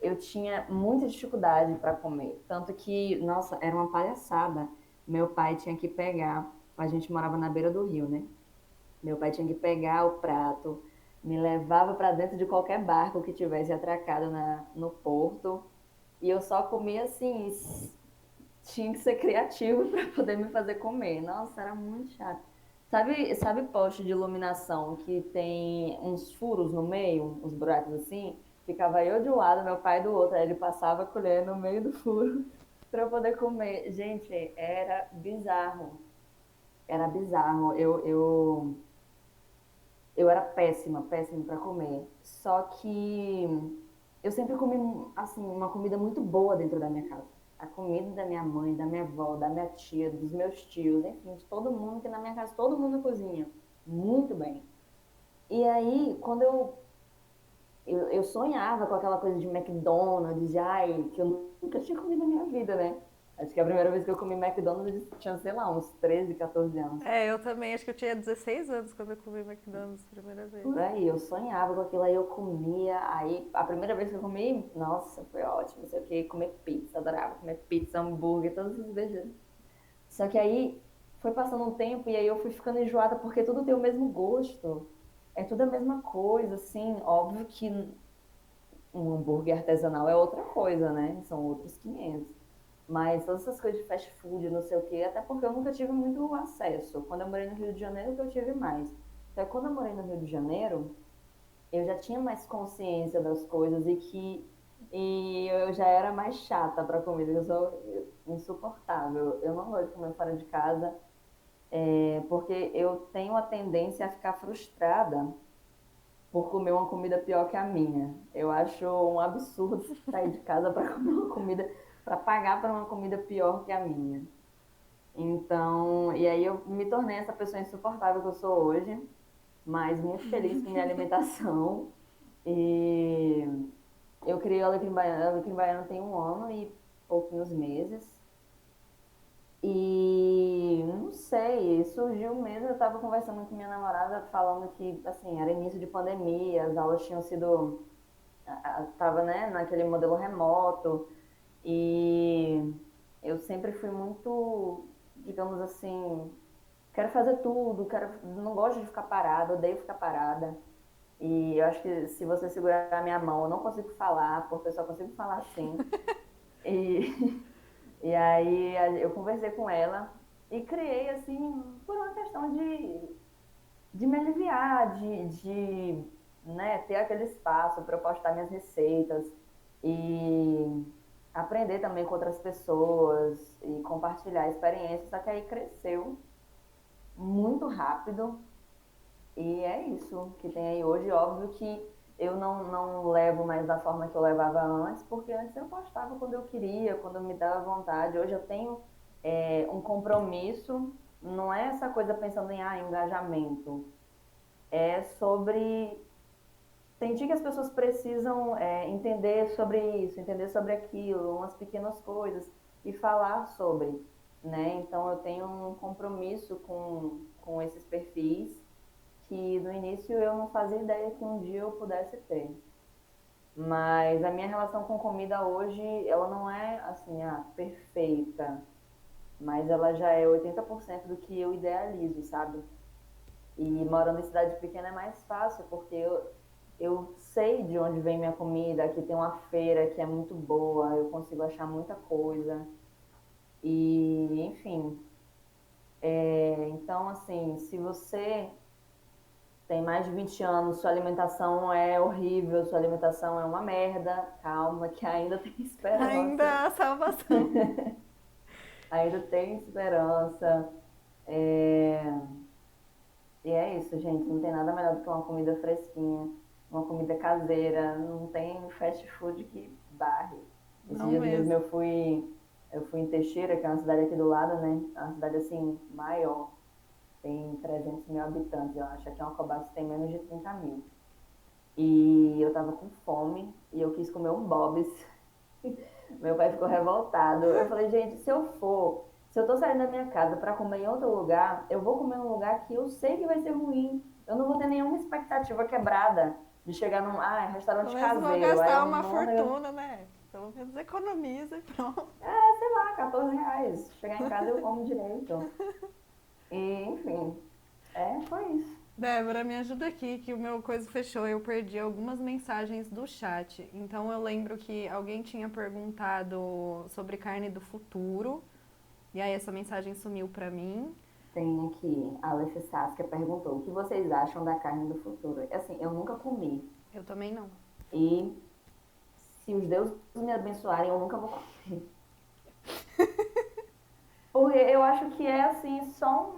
Eu tinha muita dificuldade para comer. Tanto que, nossa, era uma palhaçada. Meu pai tinha que pegar. A gente morava na beira do rio, né? Meu pai tinha que pegar o prato, me levava para dentro de qualquer barco que tivesse atracado no porto. E eu só comia assim, tinha que ser criativo para poder me fazer comer. Nossa, era muito chato. Sabe poste de iluminação que tem uns furos no meio, uns buracos assim? Ficava eu de um lado, meu pai do outro. Aí ele passava a colher no meio do furo para eu poder comer. Gente, era bizarro. Era bizarro. Eu era péssima, péssima para comer. Só que eu sempre comi assim uma comida muito boa dentro da minha casa. a comida da minha mãe, da minha avó, da minha tia, dos meus tios, enfim, de todo mundo, que na minha casa todo mundo cozinha muito bem. E aí, quando eu sonhava com aquela coisa de McDonald's, de, ai, que eu nunca tinha comido na minha vida, né? Acho que a primeira vez que eu comi McDonald's eu tinha, sei lá, uns 13, 14 anos. É, eu também, acho que eu tinha 16 anos quando eu comi McDonald's a primeira vez. Por aí, eu sonhava com aquilo, aí eu comia, aí a primeira vez que eu comi, nossa, foi ótimo, não sei o que, comer pizza, adorava comer pizza, hambúrguer, todas essas besteiras. Só que aí foi passando um tempo e aí eu fui ficando enjoada porque tudo tem o mesmo gosto. É tudo a mesma coisa, assim. Óbvio que um hambúrguer artesanal é outra coisa, né? São outros 500. Mas todas essas coisas de fast food, não sei o quê, até porque eu nunca tive muito acesso. Quando eu morei no Rio de Janeiro, que eu tive mais. Então, quando eu morei no Rio de Janeiro, eu já tinha mais consciência das coisas e eu já era mais chata para comida. Eu sou insuportável. Eu não gosto de comer fora de casa, porque eu tenho a tendência a ficar frustrada por comer uma comida pior que a minha. Eu acho um absurdo sair de casa para comer uma comida, para pagar por uma comida pior que a minha. Então, e aí eu me tornei essa pessoa insuportável que eu sou hoje, mas muito feliz com minha alimentação. E eu criei o Alecrim Baiano, o Alecrim Baiano tem 1 ano e pouquinhos meses. E não sei, surgiu mesmo, eu estava conversando com minha namorada, falando que, assim, era início de pandemia, as aulas tinham sido, estava, né, naquele modelo remoto, e eu sempre fui muito, digamos assim, quero fazer tudo, não gosto de ficar parada, odeio ficar parada. E eu acho que se você segurar a minha mão, eu não consigo falar, porque eu só consigo falar assim. E, e aí eu conversei com ela e criei, assim, por uma questão de me aliviar, né, ter aquele espaço para eu postar minhas receitas e aprender também com outras pessoas e compartilhar experiências. Só que aí cresceu muito rápido e é isso que tem aí hoje. Óbvio que eu não levo mais da forma que eu levava antes, porque antes eu postava quando eu queria, quando me dava vontade. Hoje eu tenho um compromisso, não é essa coisa pensando em engajamento. É sobre sentir que as pessoas precisam entender sobre isso, entender sobre aquilo, umas pequenas coisas, e falar sobre, né? Então eu tenho um compromisso com esses perfis que no início eu não fazia ideia que um dia eu pudesse ter. Mas a minha relação com comida hoje, ela não é assim, perfeita, mas ela já é 80% do que eu idealizo, sabe? E morando em cidade pequena é mais fácil, porque eu sei de onde vem minha comida, aqui tem uma feira que é muito boa, eu consigo achar muita coisa. E, enfim, então assim, se você tem mais de 20 anos, sua alimentação é horrível, sua alimentação é uma merda, calma, que ainda tem esperança. Ainda a salvação. Ainda tem esperança. É, E é isso, gente. Não tem nada melhor do que uma comida fresquinha, uma comida caseira. Não tem fast food que barre. Esses Não dias mesmo mesmo. eu fui em Teixeira, que é uma cidade aqui do lado, né? É uma cidade assim, maior. Tem 300 mil habitantes, eu acho. Aqui é uma Alcobaça tem menos de 30 mil. E eu tava com fome e eu quis comer um Bob's. Meu pai ficou revoltado. Eu falei, gente, se eu tô saindo da minha casa para comer em outro lugar, eu vou comer num lugar que eu sei que vai ser ruim. Eu não vou ter nenhuma expectativa quebrada de chegar num, Pelo restaurante menos vou caseiro. Aí eu gastar uma não, fortuna, né? Pelo menos economiza e pronto. sei lá, R$ 14. Chegar em casa eu como direito. E, enfim, foi isso. Débora, me ajuda aqui que o meu coisa fechou. Eu perdi algumas mensagens do chat. Então eu lembro que alguém tinha perguntado sobre carne do futuro. E aí essa mensagem sumiu pra mim. Tem aqui, a Aleph Saskia perguntou, o que vocês acham da carne do futuro? Assim, eu nunca comi. Eu também não. E se os deuses me abençoarem, eu nunca vou comer. Porque eu acho que é assim, só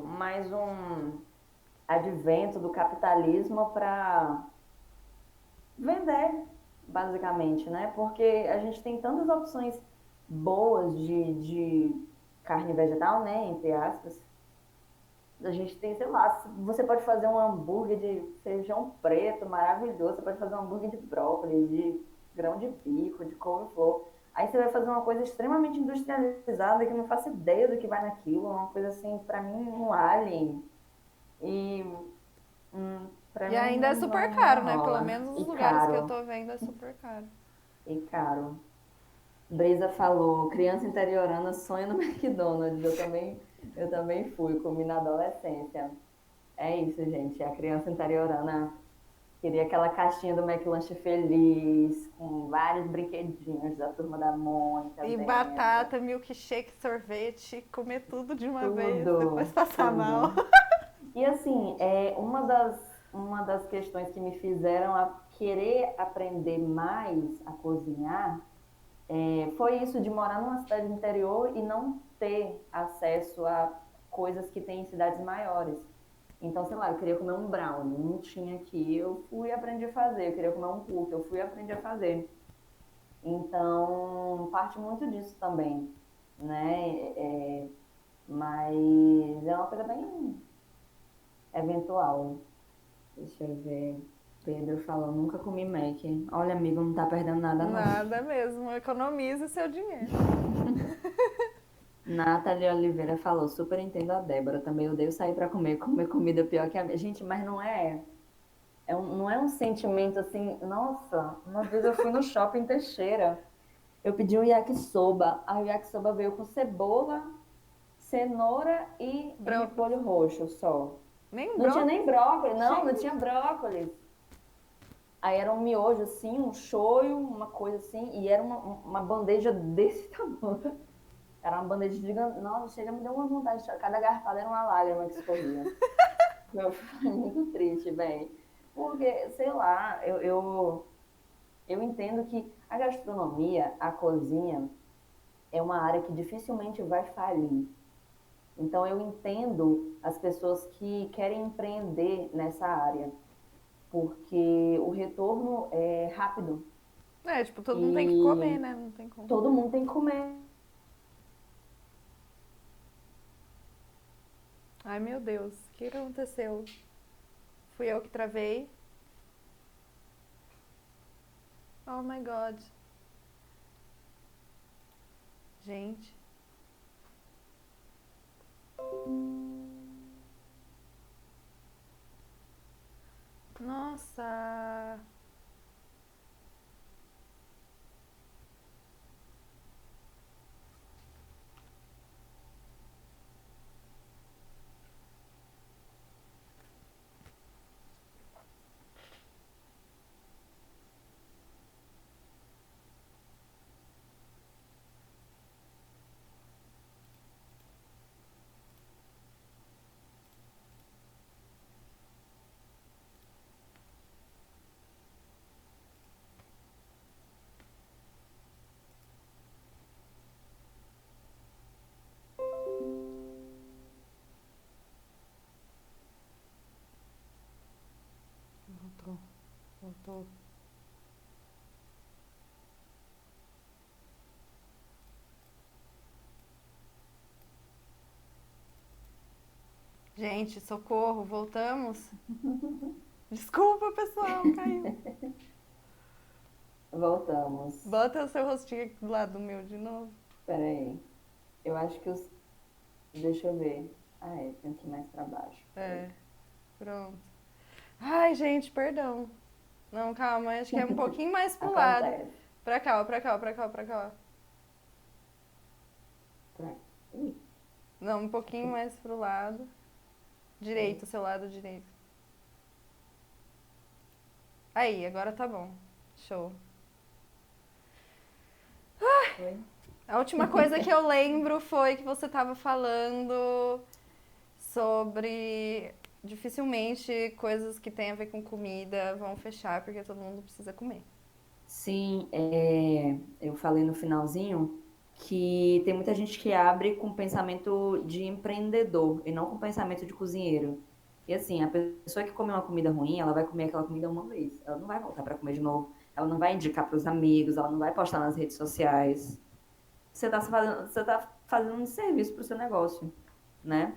mais um advento do capitalismo para vender, basicamente, né? Porque a gente tem tantas opções boas de carne vegetal, né, entre aspas. A gente tem, sei lá, você pode fazer um hambúrguer de feijão preto maravilhoso, você pode fazer um hambúrguer de brócolis, de grão de bico, de couve-flor. Aí você vai fazer uma coisa extremamente industrializada que eu não faço ideia do que vai naquilo, uma coisa assim, pra mim, um alien. E pra E mim ainda é super caro, não né? Pelo rola. menos os E lugares que eu caro, tô vendo é super caro. e caro. Brisa falou, criança interiorana sonha no McDonald's. Eu também fui, comi na adolescência. É isso, gente. A criança interiorana queria aquela caixinha do McLanche feliz, com vários brinquedinhos da Turma da Mônica E dentro. batata, milkshake, sorvete, comer tudo de uma vez, depois Tudo, passar mal. tudo. E assim, uma das questões que me fizeram querer aprender mais a cozinhar foi isso de morar numa cidade interior e não ter acesso a coisas que tem em cidades maiores. Então, sei lá, eu queria comer um brownie, não tinha aqui, eu fui e aprendi a fazer. Eu queria comer um cookie, eu fui e aprendi a fazer. Então, parte muito disso também, né? Mas é uma coisa bem eventual. Deixa eu ver. Pedro falou, nunca comi Mac. Olha, amigo, não tá perdendo nada, não. Nada mesmo, economize seu dinheiro. Nathalie Oliveira falou, super entendo a Débora. Também odeio sair pra comer comida pior que a minha. Gente, mas não é. Não é um sentimento assim. Nossa, uma vez eu fui no shopping Teixeira. Eu pedi um yakisoba. A yakisoba veio com cebola, cenoura e Brócolis. repolho roxo só. Nem Não tinha nem brócolis? brócolis, não Gente. tinha brócolis. Aí era um miojo assim, um shoyu, uma coisa assim, e era uma bandeja desse tamanho. Era uma bandeja gigante. Nossa, chega, me deu uma vontade. Cada garfada era uma lágrima que escorria. Eu fiquei muito triste, velho. Porque, sei lá, eu entendo que a gastronomia, a cozinha, é uma área que dificilmente vai falir. Então, eu entendo as pessoas que querem empreender nessa área, porque o retorno é rápido É, tipo, todo mundo tem que comer, e né? Não tem como. todo mundo tem que comer. Ai, meu Deus, o que aconteceu? Fui eu que travei? Oh my god. Gente. Nossa. Voltou. Voltou. Gente, socorro, voltamos? Desculpa, pessoal, caiu. Voltamos. Bota o seu rostinho aqui do lado do meu de novo. Espera aí. Eu acho que os. Deixa eu ver. Ah, é, tem que ir mais pra baixo. É, pronto. Ai, gente, perdão. Não, calma, acho que é um pouquinho mais pro lado. Acontece. Pra cá, ó, pra cá, ó, pra cá, ó, pra cá, ó. Pra- Ih, Não, um pouquinho mais pro lado. Direito, seu lado direito. Aí, agora tá bom. Show. foi? A última coisa que eu lembro foi que você tava falando sobre dificilmente coisas que têm a ver com comida vão fechar porque todo mundo precisa comer. Sim, eu falei no finalzinho que tem muita gente que abre com pensamento de empreendedor e não com pensamento de cozinheiro. E assim, a pessoa que come uma comida ruim, ela vai comer aquela comida uma vez. Ela não vai voltar para comer de novo. Ela não vai indicar para os amigos, ela não vai postar nas redes sociais. você tá fazendo um serviço para o seu negócio, né?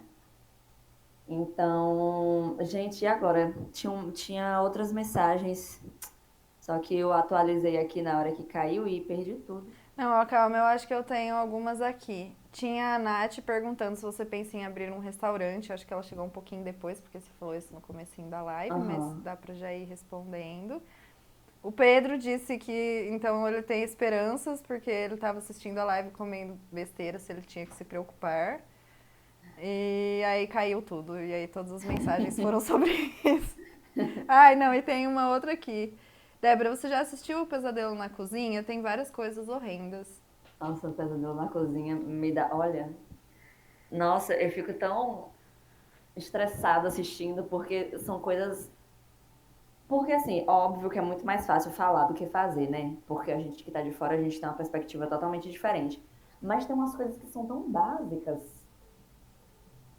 Então, gente, e agora? Tinha outras mensagens, só que eu atualizei aqui na hora que caiu e perdi tudo. Não, ó, calma, eu acho que eu tenho algumas aqui. Tinha a Nath perguntando se você pensa em abrir um restaurante. Eu acho que ela chegou um pouquinho depois, porque você falou isso no comecinho da live, mas Aham. dá pra já ir respondendo. O Pedro disse que então ele tem esperanças, porque ele estava assistindo a live comendo besteira, se ele tinha que se preocupar. E aí caiu tudo, e aí todas as mensagens foram sobre isso. Ai, não, e tem uma outra aqui. Débora, você já assistiu o Pesadelo na Cozinha? Tem várias coisas horrendas. Nossa, o pesadelo na cozinha me dá. Olha, nossa, eu fico tão estressada assistindo, porque são coisas. Porque, assim, óbvio que é muito mais fácil falar do que fazer, né? Porque a gente que tá de fora, a gente tem uma perspectiva totalmente diferente. Mas tem umas coisas que são tão básicas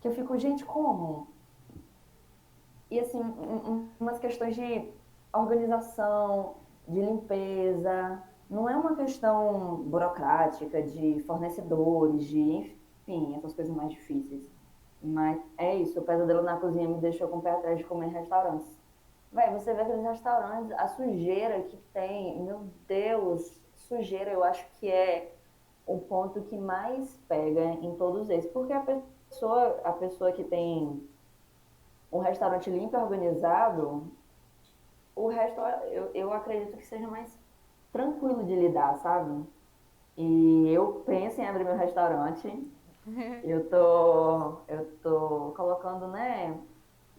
que eu fico, gente, como? E, assim, umas questões de organização, de limpeza, não é uma questão burocrática de fornecedores, de, enfim, essas coisas mais difíceis. Mas é isso, o pesadelo na cozinha me deixou com o pé atrás de comer em restaurantes. Vai, você vê aqueles restaurantes, a sujeira que tem, meu Deus, sujeira eu acho que é o ponto que mais pega em todos eles. Porque a pessoa que tem um restaurante limpo e organizado, o resto eu acredito que seja mais tranquilo de lidar, sabe? E eu penso em abrir meu restaurante. Eu tô colocando, né,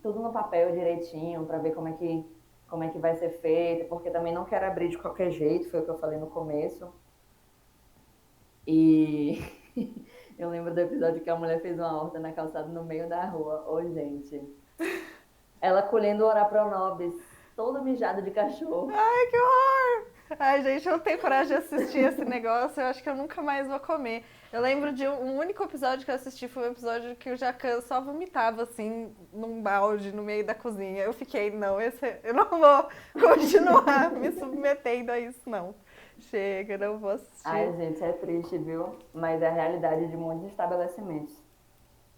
tudo no papel direitinho para ver como é que vai ser feito, porque também não quero abrir de qualquer jeito, foi o que eu falei no começo. E eu lembro do episódio que a mulher fez uma horta na calçada no meio da rua. Ô, gente. Ela colhendo ora pronobis, toda mijada de cachorro. Ai, que horror! Ai, gente, eu não tenho coragem de assistir esse negócio, eu acho que eu nunca mais vou comer. Eu lembro de um único episódio que eu assisti, foi um episódio que o Jacan só vomitava, assim, num balde no meio da cozinha. Eu fiquei, não, eu não vou continuar me submetendo a isso, não. Chega, não vou assistir. Ai, gente, é triste, viu? Mas é a realidade de muitos estabelecimentos.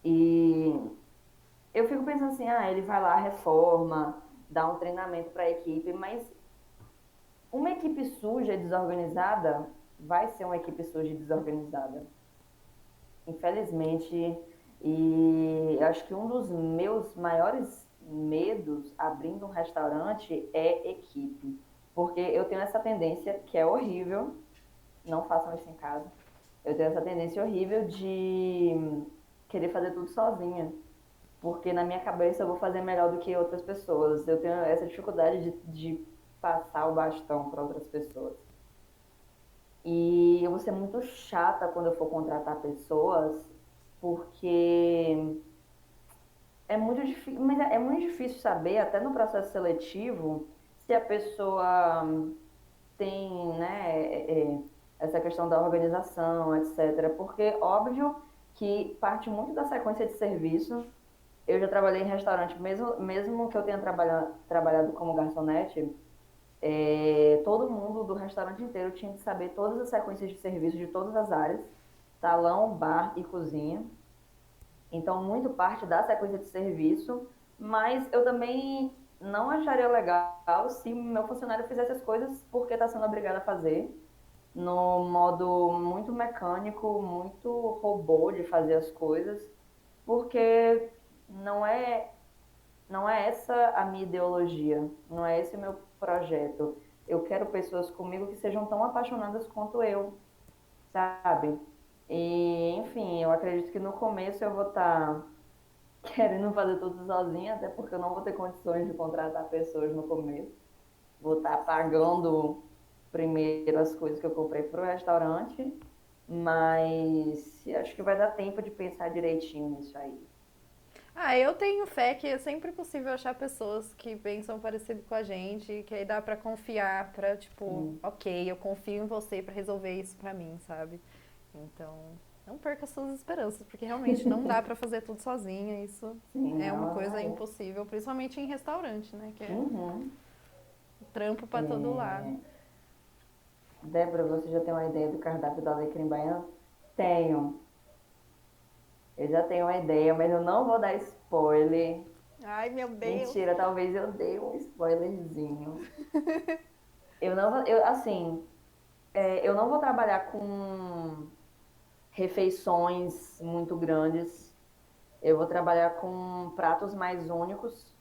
E eu fico pensando assim, ah, ele vai lá, reforma, dá um treinamento para a equipe, mas uma equipe suja e desorganizada vai ser uma equipe suja e desorganizada. Infelizmente, e eu acho que um dos meus maiores medos abrindo um restaurante é equipe. Porque eu tenho essa tendência, que é horrível, não façam isso em casa. Eu tenho essa tendência horrível de querer fazer tudo sozinha. Porque na minha cabeça eu vou fazer melhor do que outras pessoas. Eu tenho essa dificuldade de passar o bastão para outras pessoas. E eu vou ser muito chata quando eu for contratar pessoas, porque é muito difícil, mas é muito difícil saber, até no processo seletivo, se a pessoa tem, né, essa questão da organização, etc. Porque, óbvio, que parte muito da sequência de serviço. Eu já trabalhei em restaurante, mesmo que eu tenha trabalhado como garçonete, todo mundo do restaurante inteiro tinha que saber todas as sequências de serviço de todas as áreas, salão, bar e cozinha. Então, muito parte da sequência de serviço, mas eu também não acharia legal se meu funcionário fizesse as coisas porque está sendo obrigado a fazer, no modo muito mecânico, muito robô de fazer as coisas, porque não é não é essa a minha ideologia, não é esse o meu projeto. Eu quero pessoas comigo que sejam tão apaixonadas quanto eu, sabe? E, enfim, eu acredito que no começo eu vou estar querendo fazer tudo sozinha, até porque eu não vou ter condições de contratar pessoas no começo. Vou estar pagando primeiro as coisas que eu comprei para o restaurante, mas acho que vai dar tempo de pensar direitinho nisso aí. Ah, eu tenho fé que é sempre possível achar pessoas que pensam parecido com a gente, que aí dá pra confiar, pra tipo, Sim, ok, eu confio em você pra resolver isso pra mim, sabe? Então, não perca suas esperanças, porque realmente não dá pra fazer tudo sozinha, isso sim, é uma não, não coisa é isso. impossível, principalmente em restaurante, né? Que é Uhum. trampo pra todo lado. É, Débora, você já tem uma ideia do cardápio da Alecrim Baiano? Tenho. Eu já tenho uma ideia, mas eu não vou dar spoiler. Ai, meu Deus. Mentira, talvez eu dê um spoilerzinho. Eu não vou, eu, assim, eu não vou trabalhar com refeições muito grandes. Eu vou trabalhar com pratos mais únicos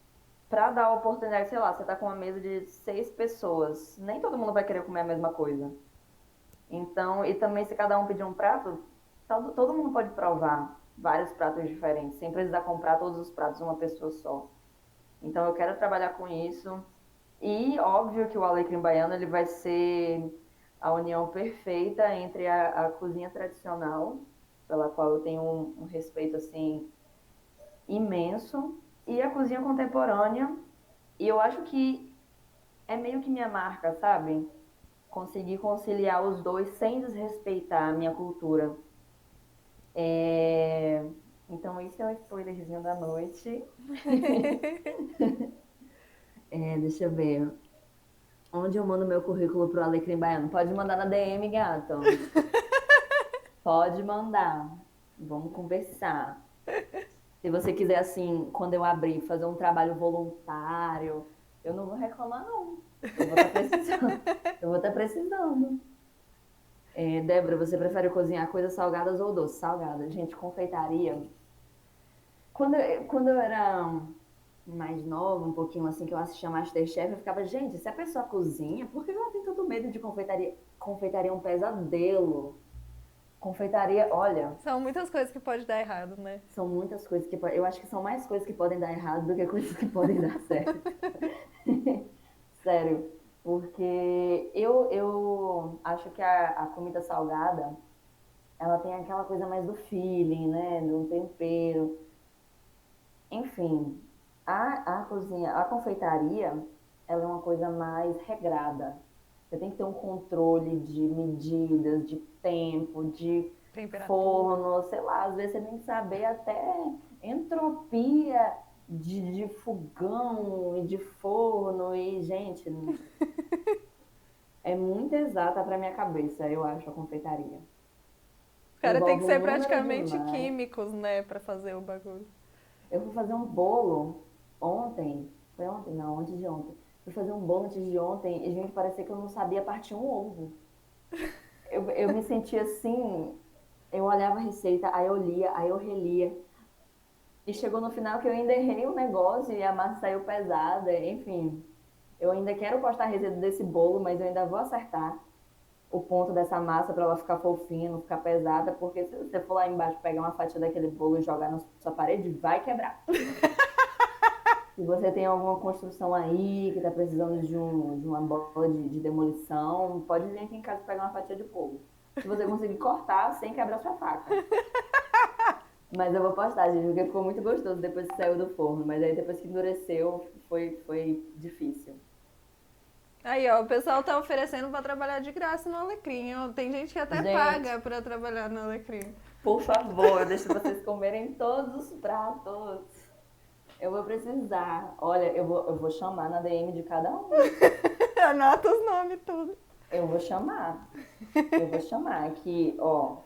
para dar a oportunidade, sei lá, você tá com uma mesa de 6 pessoas. Nem todo mundo vai querer comer a mesma coisa. Então, e também se cada um pedir um prato, todo mundo pode provar vários pratos diferentes, sem precisar comprar todos os pratos de uma pessoa só. Então eu quero trabalhar com isso. E óbvio que o Alecrim Baiano ele vai ser a união perfeita entre a cozinha tradicional, pela qual eu tenho um respeito assim imenso, e a cozinha contemporânea. E eu acho que é meio que minha marca, sabe? Conseguir conciliar os dois sem desrespeitar a minha cultura. É, Então, esse é o spoilerzinho da noite. Deixa eu ver. Onde eu mando meu currículo pro Alecrim Baiano? Pode mandar na DM, gato. Pode mandar. Vamos conversar. Se você quiser, assim, quando eu abrir, fazer um trabalho voluntário, eu não vou reclamar, não. Eu vou estar precisando. Eu vou estar precisando. Débora, você prefere cozinhar coisas salgadas ou doces? Salgadas. Gente, confeitaria. Quando eu era mais nova, um pouquinho assim, que eu assistia MasterChef, eu ficava, gente, se a pessoa cozinha, por que ela tem tanto medo de confeitaria? Confeitaria é um pesadelo. Confeitaria, olha, São muitas coisas que pode dar errado, né? são muitas coisas que eu acho que são mais coisas que podem dar errado do que coisas que podem dar certo. Sério, porque eu acho que a comida salgada, ela tem aquela coisa mais do feeling, né, do tempero. Enfim, a cozinha, a confeitaria, ela é uma coisa mais regrada. Você tem que ter um controle de medidas, de tempo, de Temperatura. forno, sei lá, às vezes você tem que saber até entropia de fogão e de forno e, gente, é muito exata para minha cabeça, eu acho, a confeitaria. O cara tem que Envolve um ser número praticamente demais. químicos, né, pra fazer o bagulho. Eu fui fazer um bolo ontem. Foi ontem? Não, antes de ontem. Fui fazer um bolo antes de ontem e, gente, parecia que eu não sabia partir um ovo. Eu me sentia assim, eu olhava a receita, aí eu lia, aí eu relia. E chegou no final que eu ainda errei o negócio e a massa saiu pesada. Enfim, eu ainda quero postar a receita desse bolo, mas eu ainda vou acertar o ponto dessa massa para ela ficar fofinha, não ficar pesada, porque se você for lá embaixo pegar uma fatia daquele bolo e jogar na sua parede, vai quebrar. Se você tem alguma construção aí que está precisando de uma bola de demolição, pode vir aqui em casa pegar uma fatia de bolo. Se você conseguir cortar sem quebrar sua faca. Mas eu vou postar, gente, porque ficou muito gostoso depois que saiu do forno. Mas aí depois que endureceu, foi difícil. Aí, ó, o pessoal tá oferecendo pra trabalhar de graça no Alecrim, ó. Tem gente que até Gente, paga pra trabalhar no Alecrim. por favor, deixa vocês comerem todos os pratos. Eu vou precisar. Olha, eu vou chamar na DM de cada um. Anota os nomes tudo. Eu vou chamar. Eu vou chamar aqui, ó.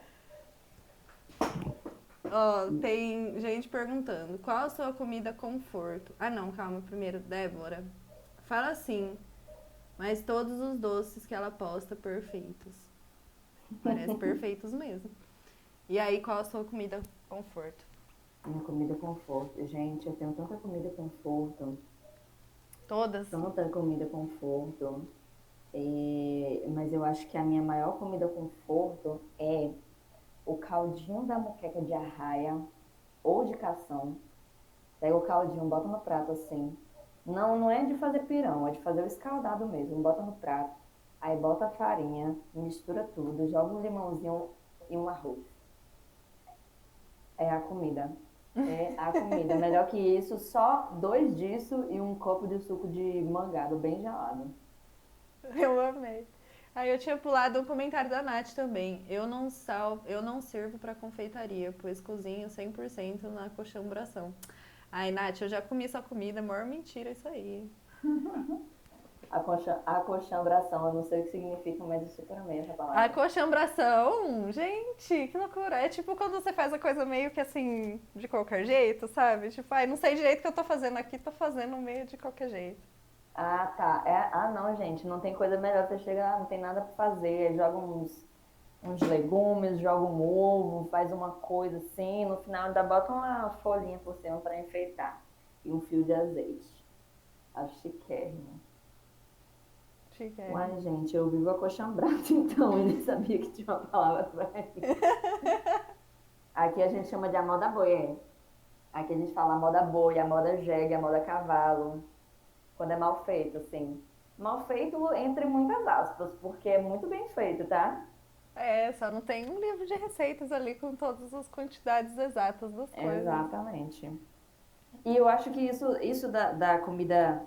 Ó, tem gente perguntando, qual a sua comida conforto? Ah, não, calma, primeiro, Débora. Fala assim, mas todos os doces que ela posta, perfeitos. Parece perfeitos mesmo. E aí, qual a sua comida conforto? Minha comida conforto. Gente, eu tenho tanta comida conforto. Todas? Tanta comida conforto. Mas eu acho que a minha maior comida conforto é o caldinho da moqueca de arraia ou de cação. Pega o caldinho, bota no prato assim. Não, não é de fazer pirão, é de fazer o escaldado mesmo. Bota no prato. Aí bota a farinha, mistura tudo, joga um limãozinho e um arroz. É a comida. É a comida. Melhor que isso, só 2 disso e um copo de suco de mangado bem gelado. Eu amei. Aí eu tinha pulado um comentário da Nath também. Eu não sirvo pra confeitaria, pois cozinho 100% na coxambração. Ai, Nath, eu já comi sua comida, maior mentira isso aí. Acochambração, eu não sei o que significa, mas eu super amei essa palavra. Acochambração, gente, que loucura. É tipo quando você faz a coisa meio que assim, de qualquer jeito, sabe? Tipo, ai, não sei direito o que eu tô fazendo aqui, tô fazendo meio de qualquer jeito. Ah, tá. Não, gente, não tem coisa melhor. Você chega lá, não tem nada pra fazer, aí joga uns legumes, joga um ovo, faz uma coisa assim, no final ainda bota uma folhinha por cima pra enfeitar. E um fio de azeite. Acho chiquérrimo. Chique. Uai, gente, eu vivo acochambrado, então, eu nem sabia que tinha uma palavra pra isso. Aqui a gente chama de a moda boi, é. Aqui a gente fala a moda boi, a moda jegue, a moda cavalo. Quando é mal feito, assim. Mal feito entre muitas aspas, porque é muito bem feito, tá? É, só não tem um livro de receitas ali com todas as quantidades exatas das coisas. Exatamente. E eu acho que isso da comida,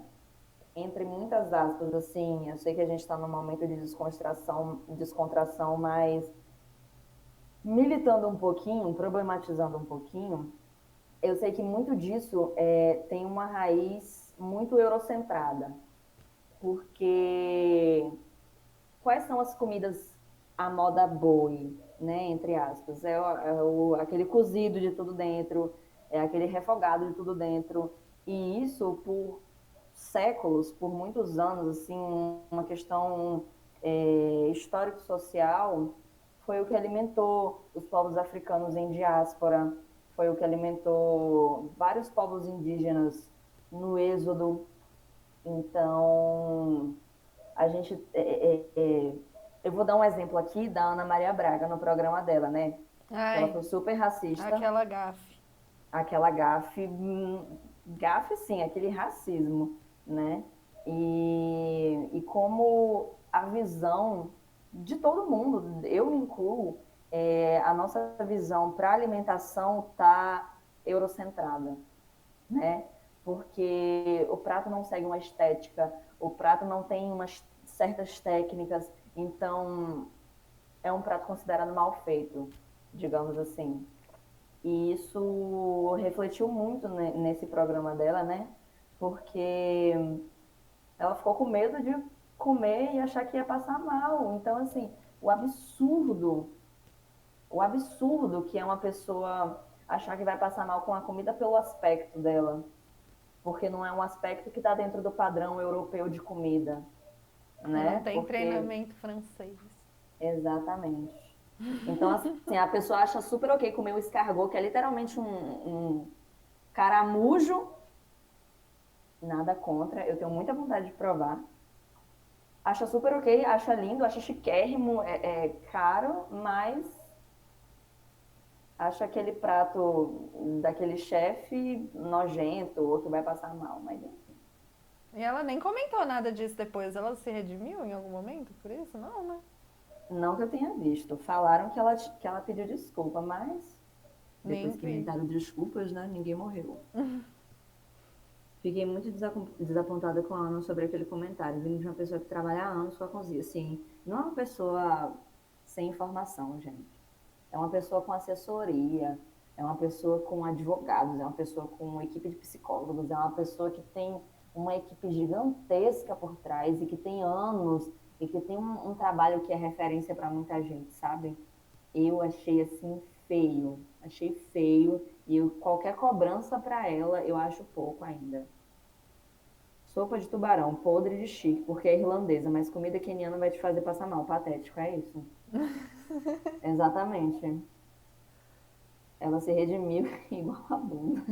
entre muitas aspas, assim, eu sei que a gente está num momento de descontração, mas militando um pouquinho, problematizando um pouquinho, eu sei que muito disso tem uma raiz muito eurocentrada, porque quais são as comidas à moda boi, né, entre aspas? Aquele cozido de tudo dentro, é aquele refogado de tudo dentro, e isso por séculos, por muitos anos, assim, uma questão histórico-social, foi o que alimentou os povos africanos em diáspora, foi o que alimentou vários povos indígenas no êxodo. Então, a gente. Eu vou dar um exemplo aqui da Ana Maria Braga no programa dela, né? Que ela Ai, foi super racista, aquela gafe. aquela gafe, gafe sim, aquele racismo, né? E como a visão de todo mundo, eu me incluo, a nossa visão para alimentação tá eurocentrada, né? Porque o prato não segue uma estética, o prato não tem umas certas técnicas, então é um prato considerado mal feito, digamos assim. E isso refletiu muito nesse programa dela, né? Porque ela ficou com medo de comer e achar que ia passar mal. Então, assim, o absurdo que é uma pessoa achar que vai passar mal com a comida pelo aspecto dela, porque não é um aspecto que está dentro do padrão europeu de comida, Não né? tem Porque, treinamento francês. exatamente. Então, assim, a pessoa acha super ok comer o escargot, que é literalmente um caramujo, nada contra, eu tenho muita vontade de provar. Acha super ok, acha lindo, acha chiquérrimo, é caro, mas acha aquele prato daquele chefe nojento ou que vai passar mal, mas enfim. E ela nem comentou nada disso depois. Ela se redimiu em algum momento por isso? Não, né? Não que eu tenha visto. Falaram que ela pediu desculpa, mas Nem depois que vi. inventaram desculpas, né, ninguém morreu. Fiquei muito desapontada com a Ana sobre aquele comentário, vindo de uma pessoa que trabalha há anos com a cozinha. Assim, não é uma pessoa sem informação, gente. É uma pessoa com assessoria, é uma pessoa com advogados, é uma pessoa com uma equipe de psicólogos, é uma pessoa que tem uma equipe gigantesca por trás e que tem anos e que tem um trabalho que é referência para muita gente, sabe? Eu achei assim feio, achei feio e qualquer cobrança para ela eu acho pouco ainda. Sopa de tubarão, podre de chique, porque é irlandesa, mas comida queniana vai te fazer passar mal. Patético, é isso? Exatamente. Ela se redimiu igual a bunda.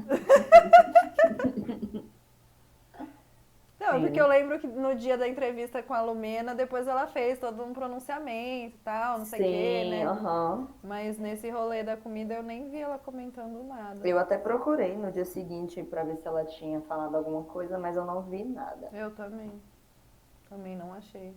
Não, porque eu Sim, lembro que no dia da entrevista com a Lumena, depois ela fez todo um pronunciamento e tal, não sei o quê, sim, né? aham. Mas nesse rolê da comida eu nem vi ela comentando nada. Eu até procurei no dia seguinte para ver se ela tinha falado alguma coisa, mas eu não vi nada. Eu também. Também não achei.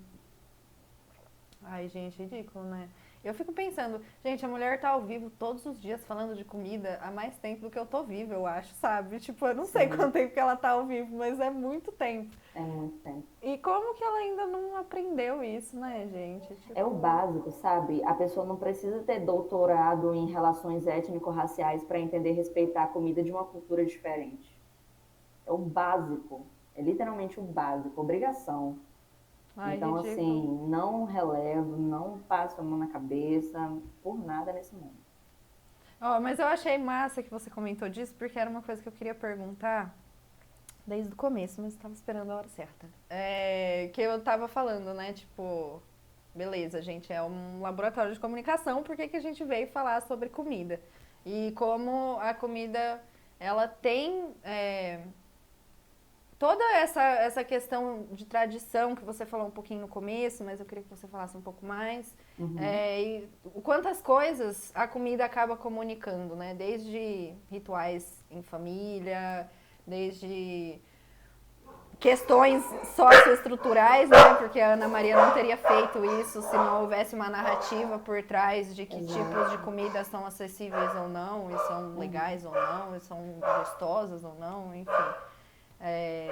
Ai, gente, ridículo, né? Eu fico pensando, gente, a mulher tá ao vivo todos os dias falando de comida há mais tempo do que eu tô viva, eu acho, sabe? Tipo, eu não sei quanto Sim, tempo que ela tá ao vivo, mas é muito tempo. é muito tempo. E como que ela ainda não aprendeu isso, né, gente? É o Tipo, básico, sabe? A pessoa não precisa ter doutorado em relações étnico-raciais para entender e respeitar a comida de uma cultura diferente. É o básico. É literalmente o básico, obrigação. Ai, Então, ridículo. assim, não relevo, não passo a mão na cabeça por nada nesse mundo. Ó, mas eu achei massa que você comentou disso, porque era uma coisa que eu queria perguntar desde o começo, mas eu tava esperando a hora certa. Que eu tava falando, né? Tipo, beleza, a gente é um laboratório de comunicação, por que que a gente veio falar sobre comida? E como a comida, ela tem toda essa questão de tradição que você falou um pouquinho no começo, mas eu queria que você falasse um pouco mais. Uhum. E quantas coisas a comida acaba comunicando, né? Desde rituais em família, desde questões socioestruturais, né? Porque a Ana Maria não teria feito isso se não houvesse uma narrativa por trás de que tipos de Exato. comida são acessíveis ou não, e são Uhum. legais ou não, e são gostosas ou não, enfim. É,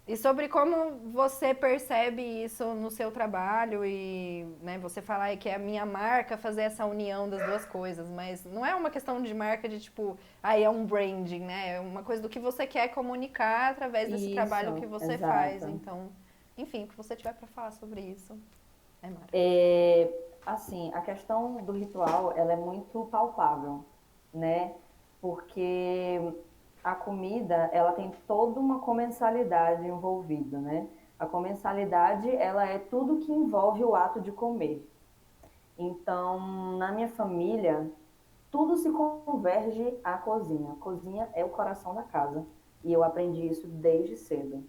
e sobre como você percebe isso no seu trabalho e, né, você falar aí que é a minha marca fazer essa união das duas coisas, mas não é uma questão de marca de tipo, aí é um branding, né? É uma coisa do que você quer comunicar através desse trabalho que Isso, você faz. exato. Então, enfim, o que você tiver para falar sobre isso é mara. É, assim, a questão do ritual, ela é muito palpável, né? Porque a comida, ela tem toda uma comensalidade envolvida, né? A comensalidade, ela é tudo que envolve o ato de comer. Então, na minha família, tudo se converge à cozinha. A cozinha é o coração da casa. E eu aprendi isso desde cedo.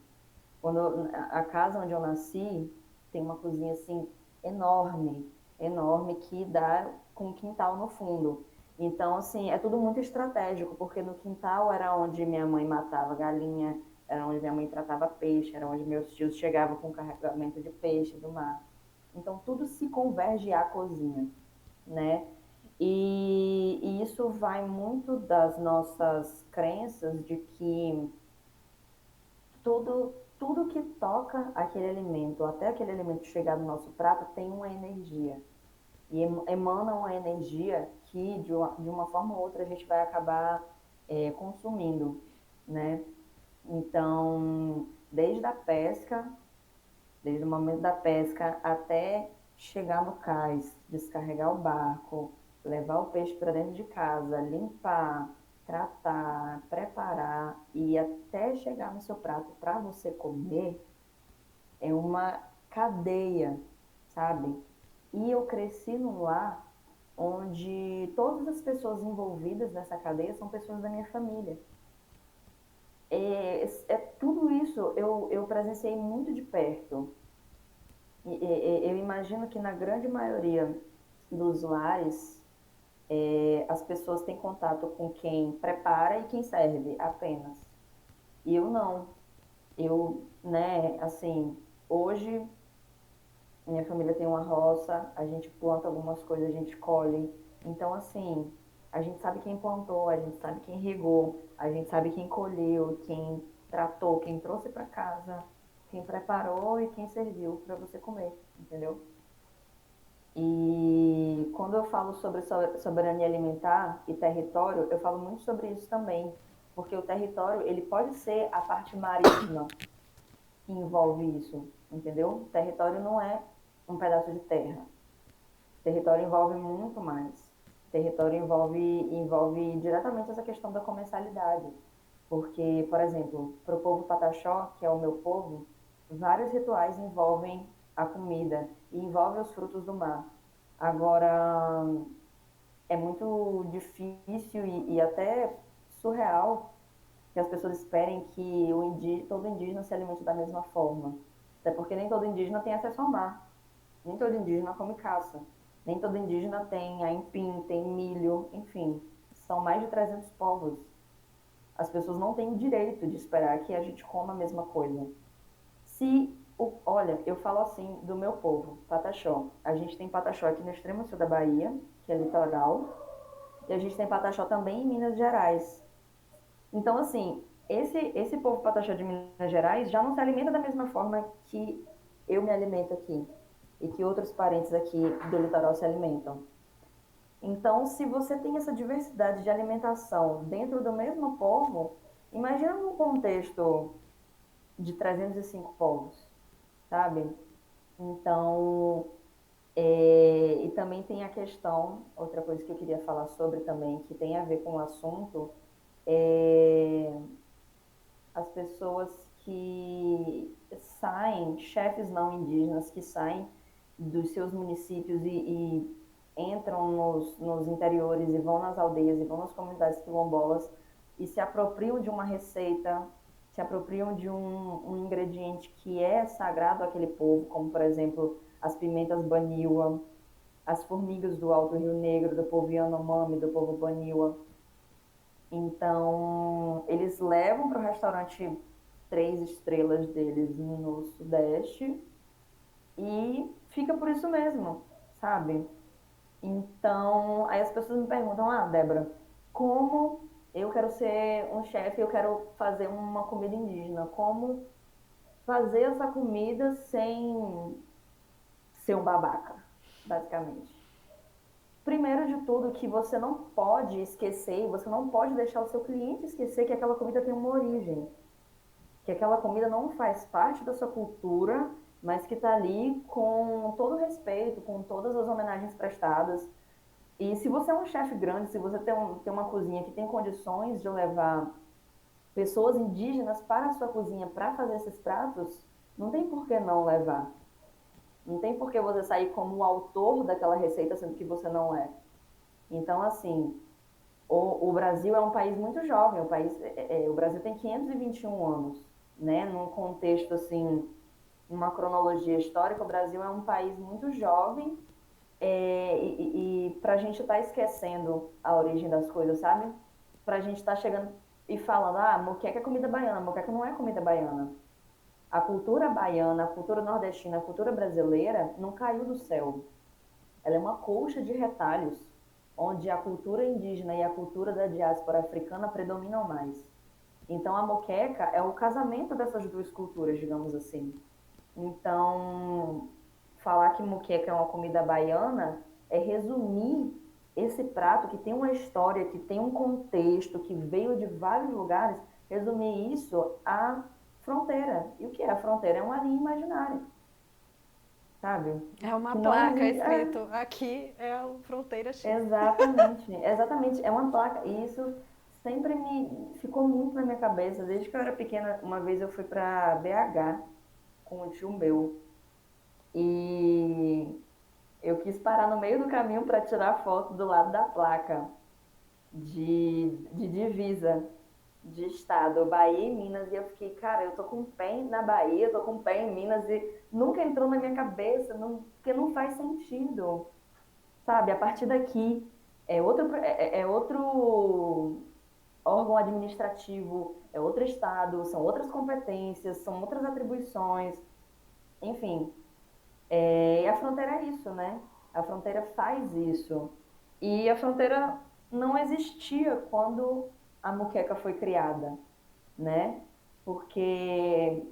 A casa onde eu nasci tem uma cozinha assim enorme, enorme que dá com um quintal no fundo. Então, assim, é tudo muito estratégico, porque no quintal era onde minha mãe matava galinha, era onde minha mãe tratava peixe, era onde meus tios chegavam com carregamento de peixe do mar. Então, tudo se converge à cozinha, né? E isso vai muito das nossas crenças de que tudo que toca aquele alimento, até aquele alimento chegar no nosso prato, tem uma energia. E emana uma energia que, de uma forma ou outra, a gente vai acabar consumindo, né? Então, desde o momento da pesca até chegar no cais, descarregar o barco, levar o peixe para dentro de casa, limpar, tratar, preparar e até chegar no seu prato para você comer, é uma cadeia, sabe? E eu cresci num lar onde todas as pessoas envolvidas nessa cadeia são pessoas da minha família. Tudo isso eu presenciei muito de perto. Eu imagino que na grande maioria dos lares, as pessoas têm contato com quem prepara e quem serve apenas. E eu não. Eu, né, assim, hoje minha família tem uma roça, a gente planta algumas coisas, a gente colhe. Então, assim, a gente sabe quem plantou, a gente sabe quem regou, a gente sabe quem colheu, quem tratou, quem trouxe para casa, quem preparou e quem serviu para você comer, entendeu? E quando eu falo sobre soberania alimentar e território, eu falo muito sobre isso também, porque o território, ele pode ser a parte marítima que envolve isso, entendeu? O território não é um pedaço de terra. O território envolve muito mais. O território envolve diretamente essa questão da comensalidade. Porque, por exemplo, para o povo Pataxó, que é o meu povo, vários rituais envolvem a comida e envolvem os frutos do mar. Agora, é muito difícil e até surreal que as pessoas esperem que todo indígena se alimente da mesma forma. Até porque nem todo indígena tem acesso ao mar. Nem todo indígena come caça. Nem todo indígena tem aipim, tem milho, enfim. São mais de 300 povos. As pessoas não têm o direito de esperar que a gente coma a mesma coisa. Olha, eu falo assim do meu povo, Pataxó. A gente tem Pataxó aqui no extremo sul da Bahia, que é litoral, e a gente tem Pataxó também em Minas Gerais. Então, assim, esse povo Pataxó de Minas Gerais já não se alimenta da mesma forma que eu me alimento aqui e que outros parentes aqui do litoral se alimentam. Então, se você tem essa diversidade de alimentação dentro do mesmo povo, imagina num contexto de 305 povos, sabe? Então, e também tem a questão, outra coisa que eu queria falar sobre também, que tem a ver com o assunto, é as pessoas que saem, chefes não indígenas, que saem dos seus municípios e entram nos interiores e vão nas aldeias e vão nas comunidades quilombolas e se apropriam de uma receita, se apropriam de um ingrediente que é sagrado àquele povo, como por exemplo as pimentas baniwa, as formigas do Alto Rio Negro, do povo Yanomami, do povo baniwa. Então, eles levam para o restaurante 3 estrelas deles no Sudeste e fica por isso mesmo, sabe? Então, aí as pessoas me perguntam: ah, Débora, como eu quero ser um chefe, eu quero fazer uma comida indígena, como fazer essa comida sem ser um babaca, basicamente? Primeiro de tudo, que você não pode esquecer, e você não pode deixar o seu cliente esquecer que aquela comida tem uma origem, que aquela comida não faz parte da sua cultura, mas que está ali com todo o respeito, com todas as homenagens prestadas. E se você é um chefe grande, se você tem uma cozinha que tem condições de levar pessoas indígenas para a sua cozinha para fazer esses pratos, não tem por que não levar. Não tem por que você sair como o autor daquela receita, sendo que você não é. Então, assim, o Brasil é um país muito jovem, o Brasil tem 521 anos, né? Num contexto, assim, uma cronologia histórica, o Brasil é um país muito jovem, e para a gente estar esquecendo a origem das coisas, sabe? Para a gente estar chegando e falando: ah, moqueca é comida baiana, moqueca não é comida baiana. A cultura baiana, a cultura nordestina, a cultura brasileira não caiu do céu. Ela é uma colcha de retalhos, onde a cultura indígena e a cultura da diáspora africana predominam mais. Então, a moqueca é o casamento dessas duas culturas, digamos assim. Então, falar que moqueca é uma comida baiana é resumir esse prato que tem uma história, que tem um contexto, que veio de vários lugares, resumir isso à fronteira. E o que é a fronteira? É uma linha imaginária, sabe? É uma Que não placa existe. escrito aqui é a fronteira X. Exatamente, exatamente. É uma placa. E isso sempre me ficou muito na minha cabeça. Desde que eu era pequena, uma vez eu fui para BH com um tio meu. E eu quis parar no meio do caminho para tirar foto do lado da placa de divisa de estado, Bahia e Minas. E eu fiquei, cara, eu tô com um pé na Bahia, eu tô com um pé em Minas e nunca entrou na minha cabeça, não, porque não faz sentido. Sabe, a partir daqui é outro órgão administrativo, é outro estado, são outras competências, são outras atribuições, enfim. E a fronteira é isso, né? A fronteira faz isso. E a fronteira não existia quando a muqueca foi criada, né? Porque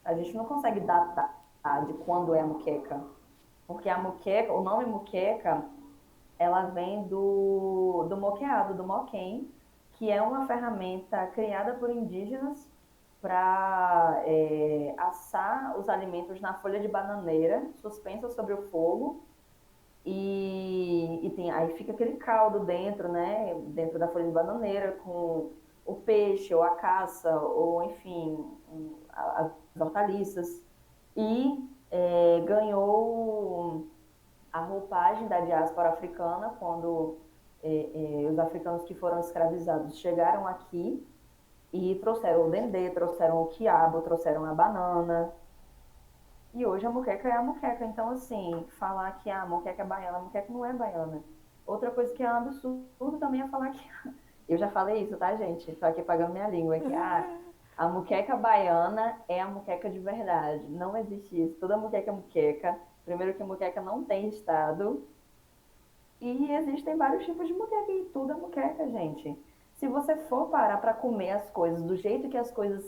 a gente não consegue datar de quando é a muqueca. Porque a muqueca, o nome muqueca, ela vem do moqueado, do moquém, que é uma ferramenta criada por indígenas para assar os alimentos na folha de bananeira, suspensa sobre o fogo, e aí fica aquele caldo dentro, né? Dentro da folha de bananeira, com o peixe, ou a caça, ou enfim, as hortaliças. E ganhou a roupagem da diáspora africana quando os africanos que foram escravizados chegaram aqui e trouxeram o dendê, trouxeram o quiabo, trouxeram a banana. E hoje a moqueca é a moqueca. Então, assim, falar que a moqueca é baiana, a moqueca não é baiana. Outra coisa que é um absurdo também é falar que. Eu já falei isso, tá, gente? Tô aqui pagando minha língua aqui. Ah, a moqueca baiana é a moqueca de verdade. Não existe isso. Toda moqueca é moqueca. Primeiro que moqueca não tem estado. E existem vários tipos de moqueca e tudo é moqueca, gente. Se você for parar para comer as coisas do jeito que as coisas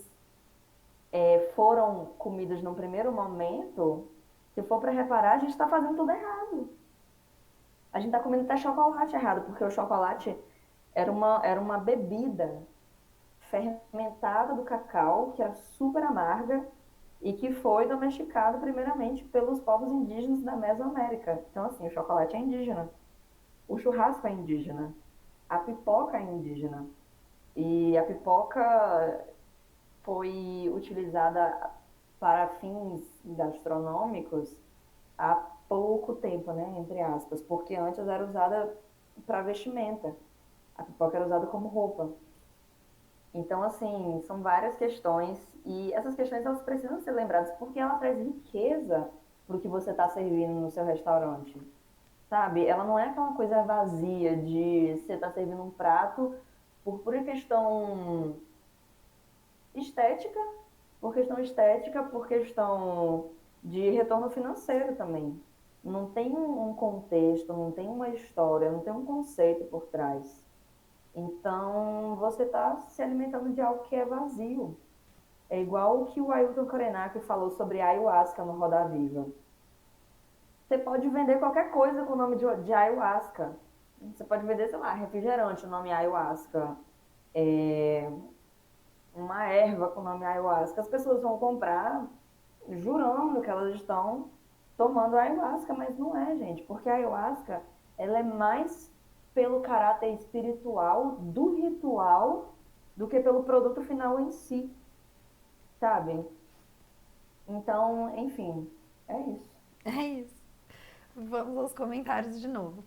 foram comidas no primeiro momento, se for para reparar, a gente está fazendo tudo errado. A gente está comendo até chocolate errado, porque o chocolate era uma bebida fermentada do cacau, que era super amarga, e que foi domesticado primeiramente pelos povos indígenas da Mesoamérica. Então, assim, o chocolate é indígena, o churrasco é indígena, a pipoca é indígena. E a pipoca foi utilizada para fins gastronômicos há pouco tempo, né, entre aspas, porque antes era usada para vestimenta. A pipoca era usada como roupa. Então, assim, são várias questões e essas questões elas precisam ser lembradas porque ela traz riqueza para o que você está servindo no seu restaurante, sabe? Ela não é aquela coisa vazia de você estar servindo um prato por pura estética, estética, por questão de retorno financeiro também. Não tem um contexto, não tem uma história, não tem um conceito por trás. Então, você está se alimentando de algo que é vazio. É igual o que o Ailton Krenak falou sobre ayahuasca no Roda Viva. Você pode vender qualquer coisa com o nome de ayahuasca. Você pode vender, sei lá, refrigerante, o nome ayahuasca. É, uma erva com o nome ayahuasca. As pessoas vão comprar jurando que elas estão tomando ayahuasca, mas não é, gente, porque a ayahuasca, ela é mais pelo caráter espiritual do ritual do que pelo produto final em si, sabe? Então, enfim, é isso. É isso. Vamos aos comentários de novo.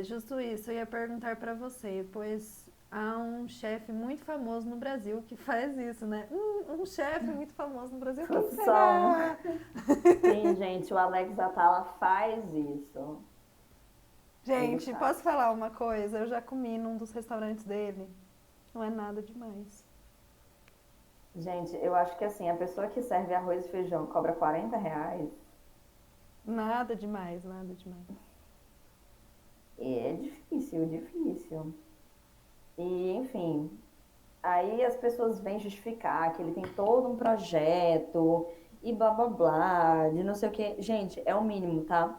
Justo isso, eu ia perguntar pra você, pois há um chefe muito famoso no Brasil que faz isso, né? Um chefe muito famoso no Brasil, quem São, será? sim, gente, o Alex Atala faz isso. Ele Gente, faz. posso falar uma coisa? Eu já comi num dos restaurantes dele. Não é nada demais. Gente, eu acho que assim, a pessoa que serve arroz e feijão cobra R$ 40, Nada demais, nada demais. e é difícil, difícil. E, enfim, aí as pessoas vêm justificar que ele tem todo um projeto e blá blá blá, de não sei o quê. Gente, é o mínimo, tá?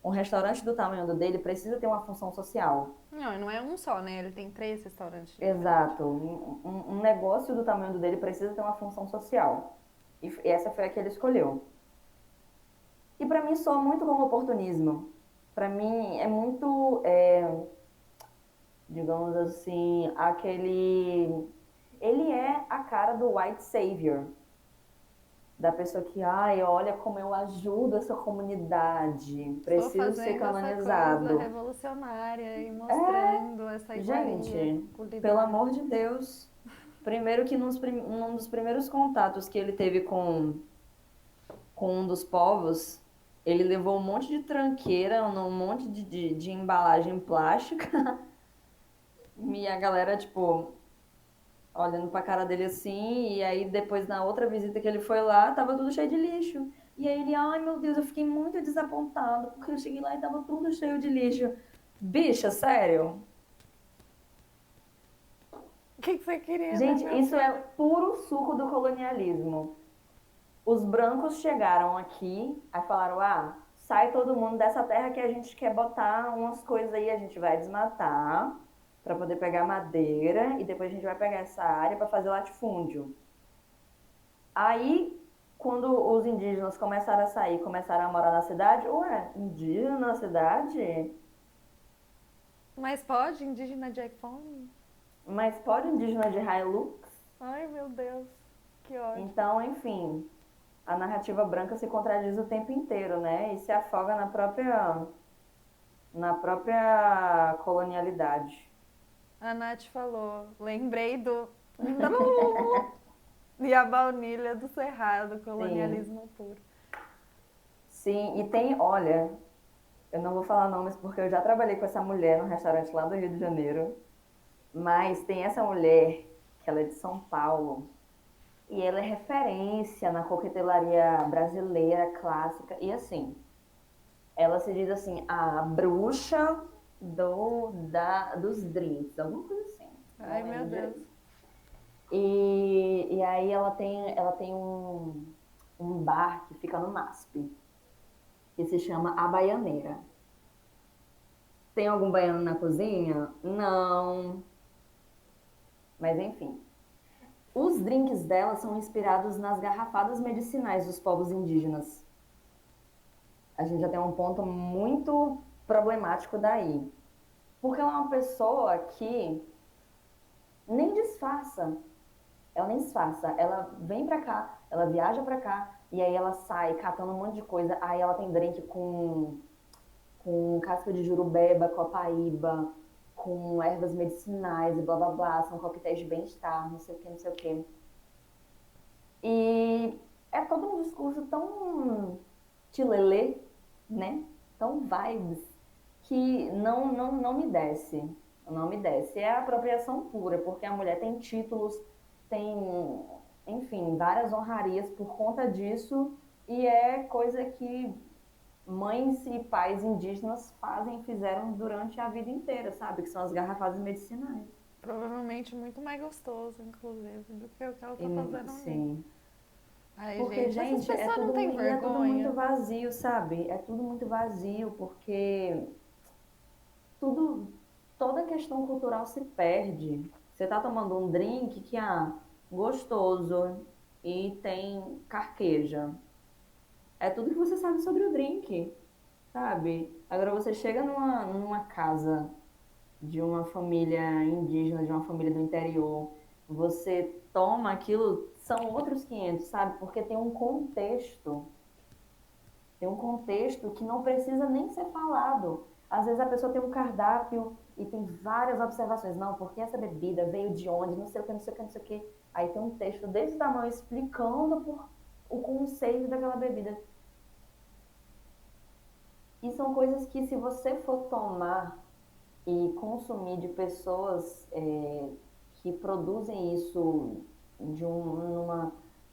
Um restaurante do tamanho do dele precisa ter uma função social. Não, e não é um só, né? Ele tem 3 restaurantes diferentes. Exato. Um negócio do tamanho do dele precisa ter uma função social. E essa foi a que ele escolheu. E para mim soa muito como oportunismo. Para mim é muito, digamos assim, aquele. Ele é a cara do white savior, da pessoa que, ai, olha como eu ajudo essa comunidade, Estou preciso ser fazendo essa coisa canonizado. revolucionária e É, mostrando essa iguaria, gente, pelo culinária. amor de Deus. Primeiro que num dos primeiros contatos que ele teve com um dos povos, ele levou um monte de tranqueira, um monte de embalagem plástica, e a galera, tipo, olhando pra cara dele assim, e aí depois na outra visita que ele foi lá, tava tudo cheio de lixo. E aí ele, ai meu Deus, eu fiquei muito desapontado, porque eu cheguei lá e tava tudo cheio de lixo. Bicha, sério? O que você queria da Gente, minha isso é filha? puro suco do colonialismo. Os brancos chegaram aqui, aí falaram, ah, sai todo mundo dessa terra que a gente quer botar umas coisas aí, a gente vai desmatar para poder pegar madeira e depois a gente vai pegar essa área para fazer latifúndio. Aí, quando os indígenas começaram a sair, começaram a morar na cidade, ué, indígena na cidade? Mas pode, indígena de iPhone? Mas pode indígena de Hilux? Ai, meu Deus, que ódio. Então, enfim, a narrativa branca se contradiz o tempo inteiro, né? E se afoga na própria colonialidade. A Nath falou, lembrei do... E a baunilha do Cerrado, Sim, colonialismo puro. sim, e tem, olha, eu não vou falar nomes porque eu já trabalhei com essa mulher no restaurante lá do Rio de Janeiro, mas tem essa mulher que ela é de São Paulo e ela é referência na coquetelaria brasileira clássica e assim, ela se diz assim, a bruxa dos drinks, alguma coisa assim, não Ai, meu lembro Deus. direito. E aí ela tem um bar que fica no MASP, que se chama A Baianeira. Tem algum baiano na cozinha? Não. Mas enfim. Os drinks dela são inspirados nas garrafadas medicinais dos povos indígenas. A gente já tem um ponto muito problemático daí. Porque ela é uma pessoa que nem disfarça. Ela nem disfarça. Ela vem pra cá, ela viaja pra cá, e aí ela sai catando um monte de coisa. Aí ela tem drink com casca de jurubeba, copaíba, com ervas medicinais e blá blá blá. São coquetéis de bem-estar, não sei o que, não sei o que. E é todo um discurso tão tilelê, né? Tão vibes, que não me desce. Não me desce. É apropriação pura, porque a mulher tem títulos, tem, enfim, várias honrarias por conta disso, e é coisa que mães e pais indígenas fazem e fizeram durante a vida inteira, sabe? Que são as garrafadas medicinais. Provavelmente muito mais gostoso, inclusive, do que o que ela tá fazendo ali. Sim. Ai, Porque, gente, essas gente, pessoas não têm e é tudo muito vergonha. vazio, sabe? É tudo muito vazio, porque tudo, toda questão cultural se perde. Você tá tomando um drink que, gostoso e tem carqueja. É tudo que você sabe sobre o drink, sabe? Agora você chega numa casa de uma família indígena, de uma família do interior, você toma aquilo, são outros 500, sabe? Porque tem um contexto que não precisa nem ser falado. Às vezes a pessoa tem um cardápio e tem várias observações. Não, porque essa bebida veio de onde, não sei o que, não sei o que, não sei o que. Aí tem um texto desse tamanho explicando o conceito daquela bebida. E são coisas que, se você for tomar e consumir de pessoas que produzem isso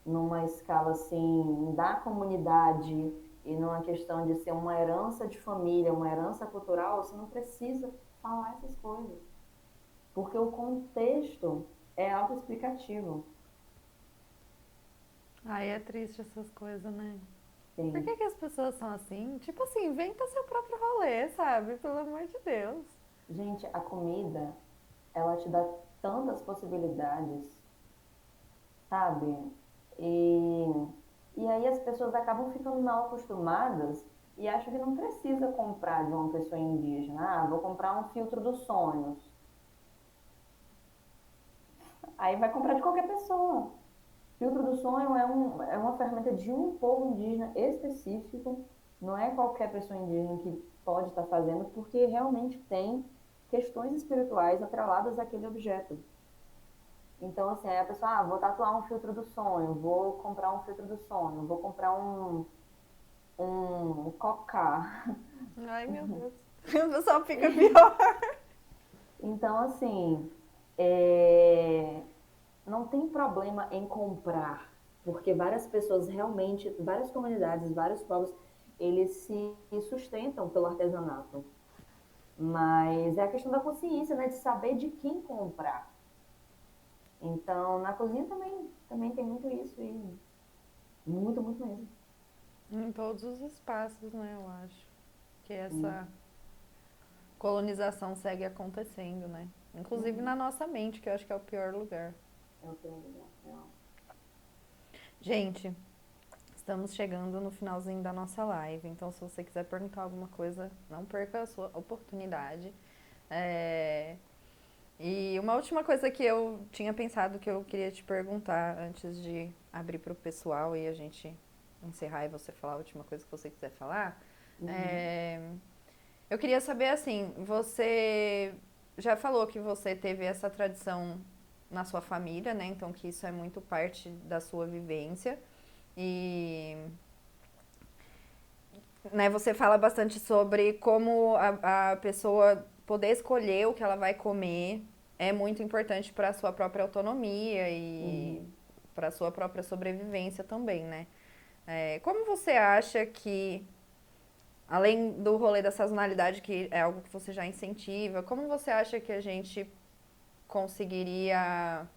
numa escala assim da comunidade e numa questão de ser uma herança de família, uma herança cultural, você não precisa falar essas coisas, porque o contexto é autoexplicativo. Ai, é triste essas coisas, né? Por Sim. que as pessoas são assim? Tipo assim, inventa seu próprio rolê, sabe? Pelo amor de Deus. Gente, a comida, ela te dá tantas possibilidades, sabe? E, e aí as pessoas acabam ficando mal acostumadas e acham que não precisa comprar de uma pessoa indígena. Ah, vou comprar um filtro dos sonhos. Aí vai comprar de qualquer pessoa. Filtro do sonho é uma ferramenta de um povo indígena específico. Não é qualquer pessoa indígena que pode estar fazendo, porque realmente tem questões espirituais atreladas àquele objeto. Então, assim, aí a pessoa, vou tatuar um filtro do sonho, vou comprar um filtro do sonho, vou comprar um cocá. Ai, meu Deus. O pessoal fica pior. Então, assim, não tem problema em comprar, porque várias pessoas realmente, várias comunidades, vários povos, eles se sustentam pelo artesanato. Mas é a questão da consciência, né, de saber de quem comprar. Então, na cozinha também tem muito isso e muito, muito mesmo. Em todos os espaços, né, eu acho. Que Sim. essa colonização segue acontecendo, né? Inclusive Uhum. na nossa mente, que eu acho que é o pior lugar. É o que eu real. Gente, estamos chegando no finalzinho da nossa live, então se você quiser perguntar alguma coisa, não perca a sua oportunidade. É, E uma última coisa que eu tinha pensado que eu queria te perguntar antes de abrir para o pessoal e a gente encerrar e você falar a última coisa que você quiser falar. Uhum. é, Eu queria saber assim, você já falou que você teve essa tradição na sua família, né? Então que isso é muito parte da sua vivência. E né, você fala bastante sobre como a pessoa poder escolher o que ela vai comer é muito importante para a sua própria autonomia e Uhum. para a sua própria sobrevivência também, né? Como você acha que, além do rolê da sazonalidade, que é algo que você já incentiva, como você acha que a gente conseguiria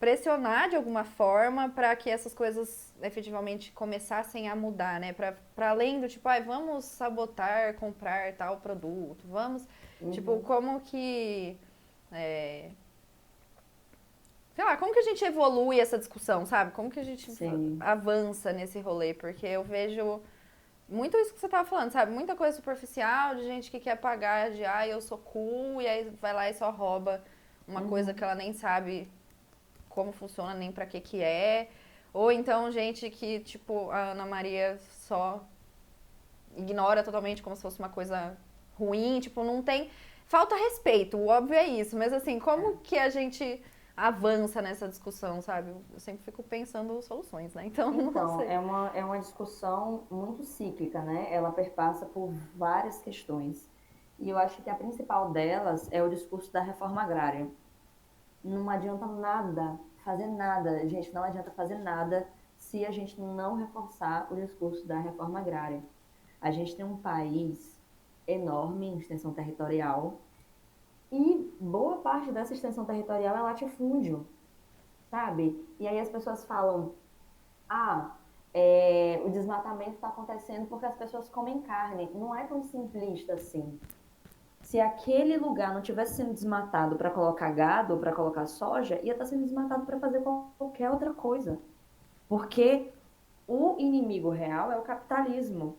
pressionar de alguma forma para que essas coisas efetivamente começassem a mudar, né? Para além do tipo, vamos sabotar, comprar tal produto, vamos, tipo, Uhum. como que é, sei lá, como que a gente evolui essa discussão, sabe? Como que a gente Sim. avança nesse rolê? Porque eu vejo muito isso que você tava falando, sabe? Muita coisa superficial de gente que quer pagar de, eu sou cool, e aí vai lá e só rouba uma coisa que Uhum. ela nem sabe como funciona, nem pra que é. Ou então gente que, tipo, a Ana Maria só ignora totalmente como se fosse uma coisa ruim, tipo, não tem. Falta respeito, o óbvio é isso, mas assim, como que a gente avança nessa discussão, sabe? Eu sempre fico pensando soluções, né? Então, não Então, sei. é uma discussão muito cíclica, né? Ela perpassa por várias questões. E eu acho que a principal delas é o discurso da reforma agrária. Não adianta nada, fazer nada, gente, não adianta fazer nada se a gente não reforçar o discurso da reforma agrária. A gente tem um país enorme em extensão territorial e boa parte dessa extensão territorial é latifúndio, sabe? E aí as pessoas falam, o desmatamento está acontecendo porque as pessoas comem carne. Não é tão simplista assim. Se aquele lugar não tivesse sendo desmatado para colocar gado ou para colocar soja, ia estar sendo desmatado para fazer qualquer outra coisa. Porque o inimigo real é o capitalismo,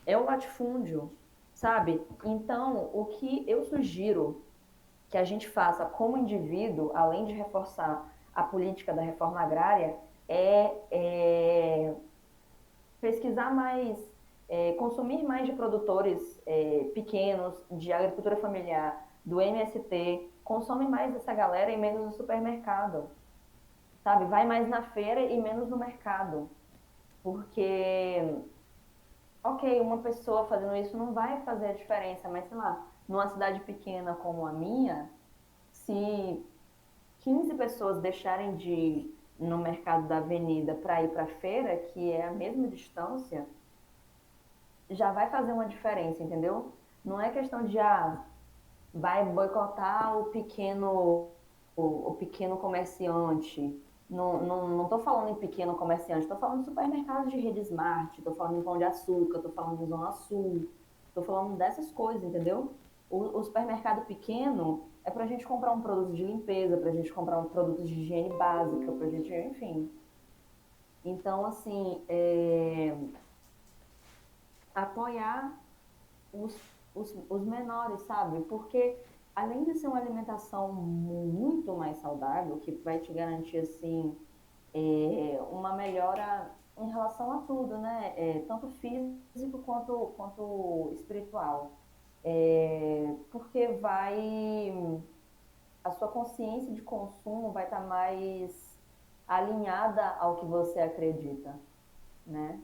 é o latifúndio, sabe? Então, o que eu sugiro que a gente faça como indivíduo, além de reforçar a política da reforma agrária, é pesquisar mais, consumir mais de produtores pequenos, de agricultura familiar, do MST, consome mais dessa galera e menos no supermercado, sabe? Vai mais na feira e menos no mercado, porque, ok, uma pessoa fazendo isso não vai fazer a diferença, mas sei lá, numa cidade pequena como a minha, se 15 pessoas deixarem de ir no mercado da avenida para ir para a feira, que é a mesma distância, já vai fazer uma diferença, entendeu? Não é questão de, vai boicotar o pequeno comerciante. Não tô falando em pequeno comerciante, estou falando de supermercados de rede Smart, estou falando em Pão de Açúcar, estou falando de Zona Sul, estou falando dessas coisas, entendeu? O supermercado pequeno é para a gente comprar um produto de limpeza, para a gente comprar um produto de higiene básica, para a gente, enfim. Então, assim, apoiar os menores, sabe? Porque além de ser uma alimentação muito mais saudável, que vai te garantir, assim, uma melhora em relação a tudo, né? Tanto físico quanto espiritual. Porque a sua consciência de consumo vai estar mais alinhada ao que você acredita, né?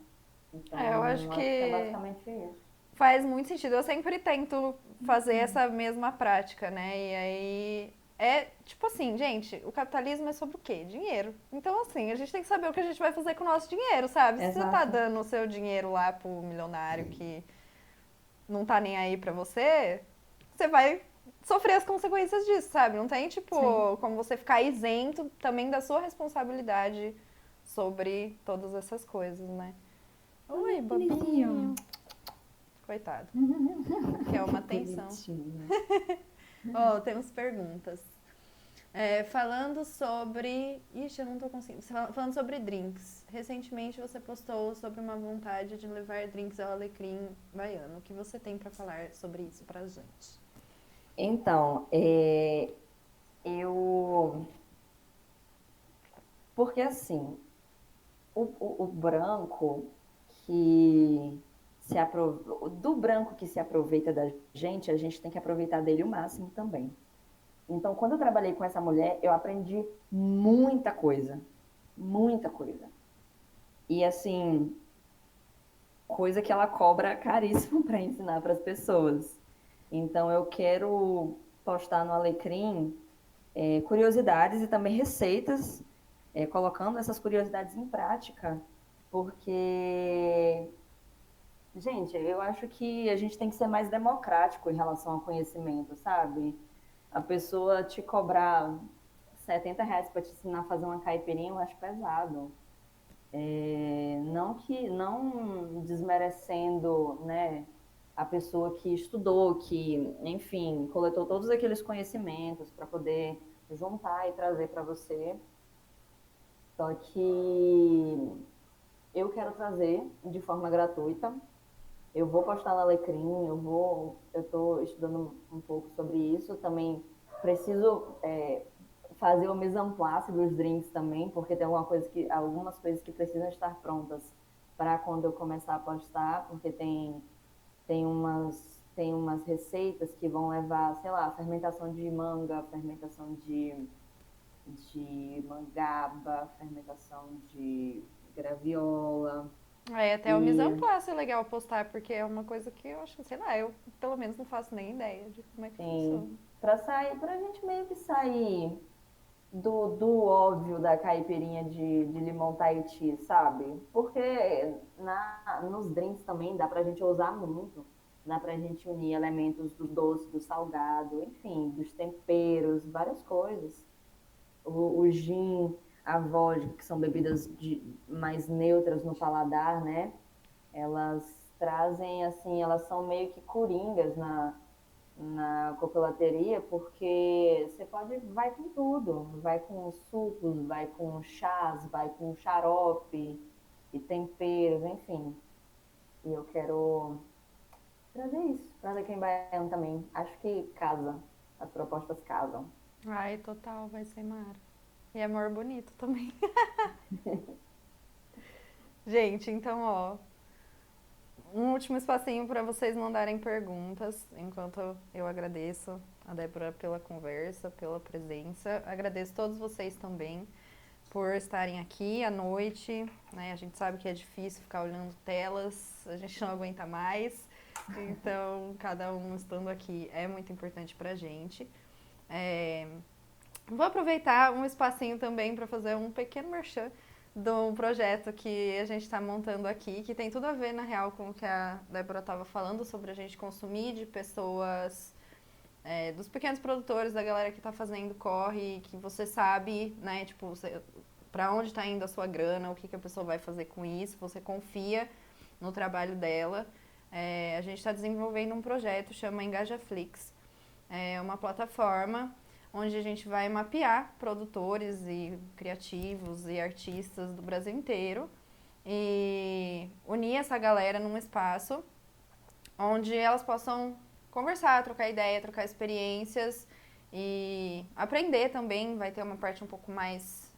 Eu acho Então, acho que é que basicamente isso. faz muito sentido. Eu sempre tento fazer essa mesma prática, né? E aí é tipo assim, gente, o capitalismo é sobre o quê? Dinheiro. Então, assim, a gente tem que saber o que a gente vai fazer com o nosso dinheiro, sabe? Se você tá Exato. dando o seu dinheiro lá pro milionário que não tá nem aí pra você, você vai sofrer as consequências disso, sabe? Não tem, Sim. tipo, como você ficar isento também da sua responsabilidade sobre todas essas coisas, né? Oi, Ai, que bonitinho. bobinho. Coitado. Quer uma atenção. Bonitinho. Oh, temos perguntas. Falando sobre. Ixi, eu não tô conseguindo. Falando sobre drinks. Recentemente você postou sobre uma vontade de levar drinks ao alecrim baiano. O que você tem pra falar sobre isso pra gente? Então, eu. Porque assim, o branco que do branco que se aproveita da gente, a gente tem que aproveitar dele o máximo também. Então, quando eu trabalhei com essa mulher, eu aprendi muita coisa. Muita coisa. E assim, coisa que ela cobra caríssimo para ensinar para as pessoas. Então, eu quero postar no Alecrim curiosidades e também receitas, colocando essas curiosidades em prática, porque, gente, eu acho que a gente tem que ser mais democrático em relação ao conhecimento, sabe? A pessoa te cobrar R$ 70 para te ensinar a fazer uma caipirinha, eu acho pesado. Não desmerecendo, né, a pessoa que estudou, que, enfim, coletou todos aqueles conhecimentos para poder juntar e trazer para você. Só que eu quero trazer de forma gratuita. Eu vou postar no Alecrim, eu estou estudando um pouco sobre isso. Também preciso fazer o mise en place dos drinks também, porque tem algumas coisas que precisam estar prontas para quando eu começar a postar, porque tem umas receitas que vão levar, sei lá, fermentação de manga, fermentação de mangaba, fermentação de graviola. Aí até o mise en E place é legal postar, porque é uma coisa que eu acho, sei lá, eu pelo menos não faço nem ideia de como é que funciona. sim, para a gente meio que sair do óbvio da caipirinha de limão Tahiti, sabe? Porque nos drinks também dá pra gente usar muito. Dá pra gente unir elementos do doce, do salgado, enfim, dos temperos, várias coisas. O gin, a vodka, que são bebidas mais neutras no paladar, né? Elas trazem, assim, elas são meio que coringas na coquetelateria, porque você vai com tudo, vai com sucos, vai com chás, vai com xarope e temperos, enfim. E eu quero trazer isso, trazer aqui em Baiano também. Acho que casa, as propostas casam. Ai, total, vai ser mara. E amor bonito também. Gente, então, ó, um último espacinho para vocês mandarem perguntas, enquanto eu agradeço a Débora pela conversa, pela presença. Agradeço todos vocês também por estarem aqui à noite, né? A gente sabe que é difícil ficar olhando telas, a gente não aguenta mais. Então, cada um estando aqui é muito importante pra gente. É, Vou aproveitar um espacinho também para fazer um pequeno merchan do projeto que a gente está montando aqui, que tem tudo a ver, na real, com o que a Débora estava falando sobre a gente consumir de pessoas, dos pequenos produtores, da galera que está fazendo corre, que você sabe, né, tipo, para onde está indo a sua grana, o que, que a pessoa vai fazer com isso, você confia no trabalho dela. A gente está desenvolvendo um projeto, chama EngajaFlix. É uma plataforma onde a gente vai mapear produtores e criativos e artistas do Brasil inteiro e unir essa galera num espaço onde elas possam conversar, trocar ideia, trocar experiências e aprender também. Vai ter uma parte um pouco mais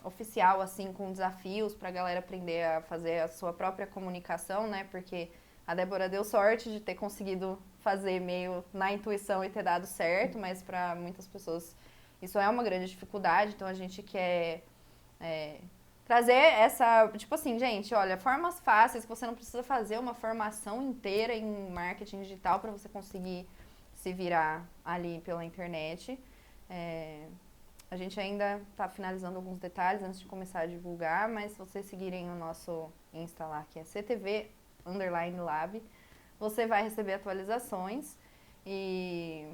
oficial, assim, com desafios para a galera aprender a fazer a sua própria comunicação, né? Porque a Débora deu sorte de ter conseguido fazer meio na intuição e ter dado certo, mas para muitas pessoas isso é uma grande dificuldade, então a gente quer trazer essa, tipo assim, gente, olha, formas fáceis que você não precisa fazer uma formação inteira em marketing digital para você conseguir se virar ali pela internet. A gente ainda está finalizando alguns detalhes antes de começar a divulgar, mas se vocês seguirem o nosso Insta lá, que é CTV_Lab, você vai receber atualizações e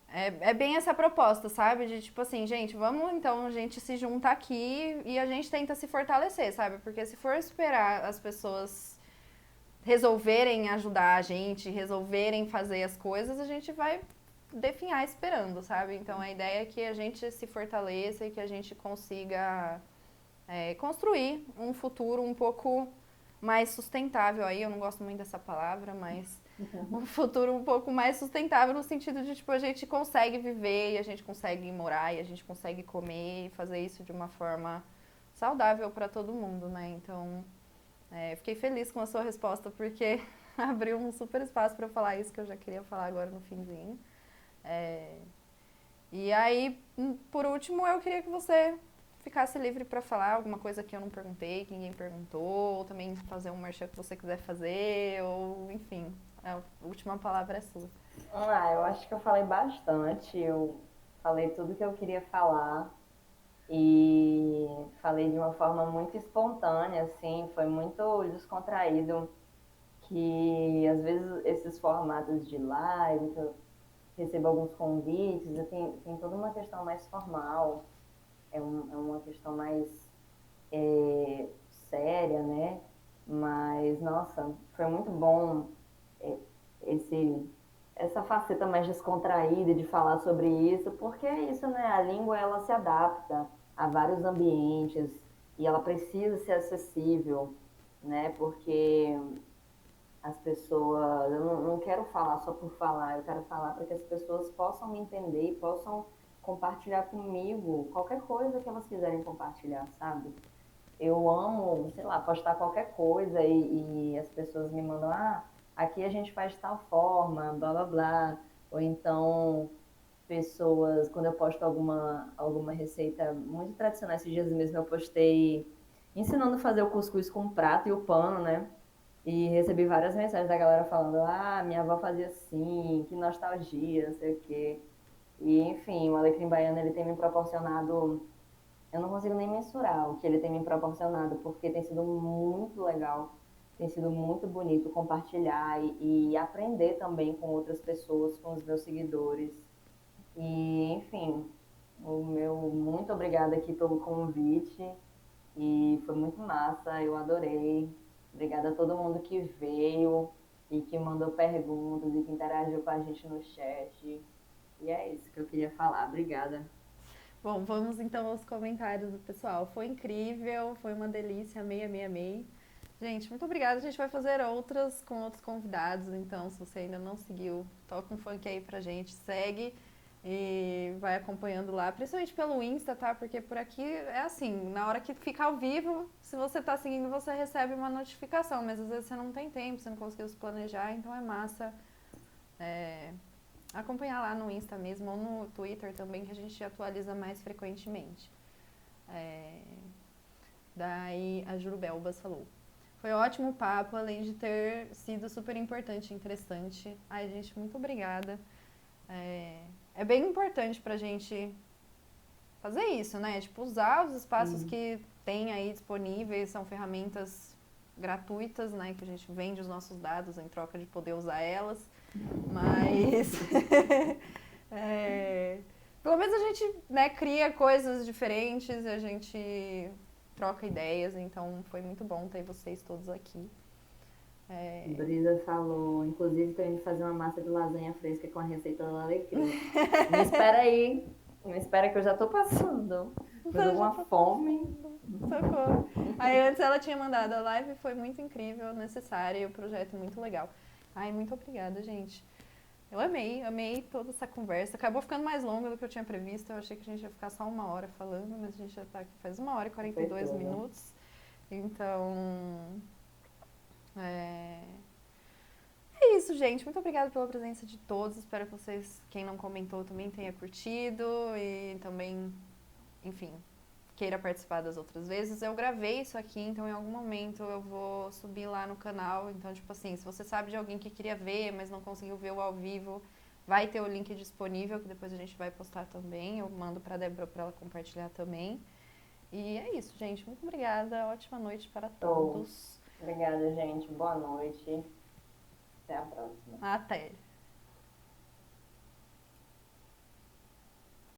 é bem essa proposta, sabe? De tipo assim, gente, vamos então a gente se junta aqui e a gente tenta se fortalecer, sabe? Porque se for esperar as pessoas resolverem ajudar a gente, resolverem fazer as coisas, a gente vai definhar esperando, sabe? Então a ideia é que a gente se fortaleça e que a gente consiga construir um futuro um pouco mais sustentável aí, eu não gosto muito dessa palavra, mas um futuro um pouco mais sustentável no sentido de, tipo, a gente consegue viver e a gente consegue morar e a gente consegue comer e fazer isso de uma forma saudável para todo mundo, né? Então, fiquei feliz com a sua resposta porque abriu um super espaço para falar isso que eu já queria falar agora no finzinho. E aí, por último, eu queria que você ficasse livre para falar alguma coisa que eu não perguntei, que ninguém perguntou, ou também fazer um merchan que você quiser fazer, ou enfim, a última palavra é sua. Eu acho que eu falei bastante, eu falei tudo que eu queria falar e falei de uma forma muito espontânea, assim, foi muito descontraído, que às vezes esses formatos de live, que eu recebo alguns convites, tem toda uma questão mais formal, é uma questão mais séria, né? Mas, nossa, foi muito bom esse essa faceta mais descontraída de falar sobre isso, porque é isso, né? A língua ela se adapta a vários ambientes e ela precisa ser acessível, né? Porque as pessoas, eu não quero falar só por falar, eu quero falar para que as pessoas possam me entender e possam compartilhar comigo qualquer coisa que elas quiserem compartilhar, sabe? Eu amo, sei lá, postar qualquer coisa e as pessoas me mandam, aqui a gente faz de tal forma, blá blá blá. Ou então, pessoas, quando eu posto alguma receita muito tradicional, esses dias mesmo eu postei ensinando a fazer o cuscuz com o prato e o pano, né? E recebi várias mensagens da galera falando, minha avó fazia assim, que nostalgia, não sei o quê. E, enfim, o Alecrim Baiano, ele tem me proporcionado, eu não consigo nem mensurar o que ele tem me proporcionado, porque tem sido muito legal, tem sido muito bonito compartilhar e aprender também com outras pessoas, com os meus seguidores. E, enfim, o meu muito obrigada aqui pelo convite e foi muito massa, eu adorei. Obrigada a todo mundo que veio e que mandou perguntas e que interagiu com a gente no chat. E é isso que eu queria falar. Obrigada. Bom, vamos então aos comentários do pessoal. Foi incrível, foi uma delícia, amei, amei, amei. Gente, muito obrigada. A gente vai fazer outras com outros convidados, então se você ainda não seguiu, toca um funk aí pra gente, segue e vai acompanhando lá, principalmente pelo Insta, tá? Porque por aqui é assim, na hora que fica ao vivo, se você tá seguindo, você recebe uma notificação, mas às vezes você não tem tempo, você não conseguiu se planejar, então é massa acompanhar lá no Insta mesmo ou no Twitter também, que a gente atualiza mais frequentemente. Daí a Jurubelbas falou: foi ótimo o papo, além de ter sido super importante e interessante. Ai, gente, muito obrigada. É bem importante pra gente fazer isso, né? Tipo, usar os espaços Sim. que tem aí disponíveis, são ferramentas gratuitas, né? Que a gente vende os nossos dados em troca de poder usar elas. Mas pelo menos a gente, né, cria coisas diferentes, a gente troca ideias, então foi muito bom ter vocês todos aqui. Brisa falou, inclusive tô indo fazer uma massa de lasanha fresca com a receita do alecrim. Me espera aí. Me espera que eu já tô passando. Mas Então já alguma tô fome. passando. Socorro. Aí antes ela tinha mandado a live, foi muito incrível, necessária e o projeto muito legal. Ai, muito obrigada, gente. Eu amei, amei toda essa conversa. Acabou ficando mais longa do que eu tinha previsto. Eu achei que a gente ia ficar só 1 hora falando, mas a gente já tá aqui faz 1 hora e quarenta e Foi dois tudo. minutos. Então, é... é isso, gente. Muito obrigada pela presença de todos. Espero que vocês, quem não comentou, também tenha curtido e também, enfim, queira participar das outras vezes. Eu gravei isso aqui, então em algum momento eu vou subir lá no canal. Então, tipo assim, se você sabe de alguém que queria ver, mas não conseguiu ver o ao vivo, vai ter o link disponível, que depois a gente vai postar também. Eu mando pra Débora pra ela compartilhar também. E é isso, gente. Muito obrigada. Ótima noite para Show. todos. Obrigada, gente. Boa noite. Até a próxima. Até!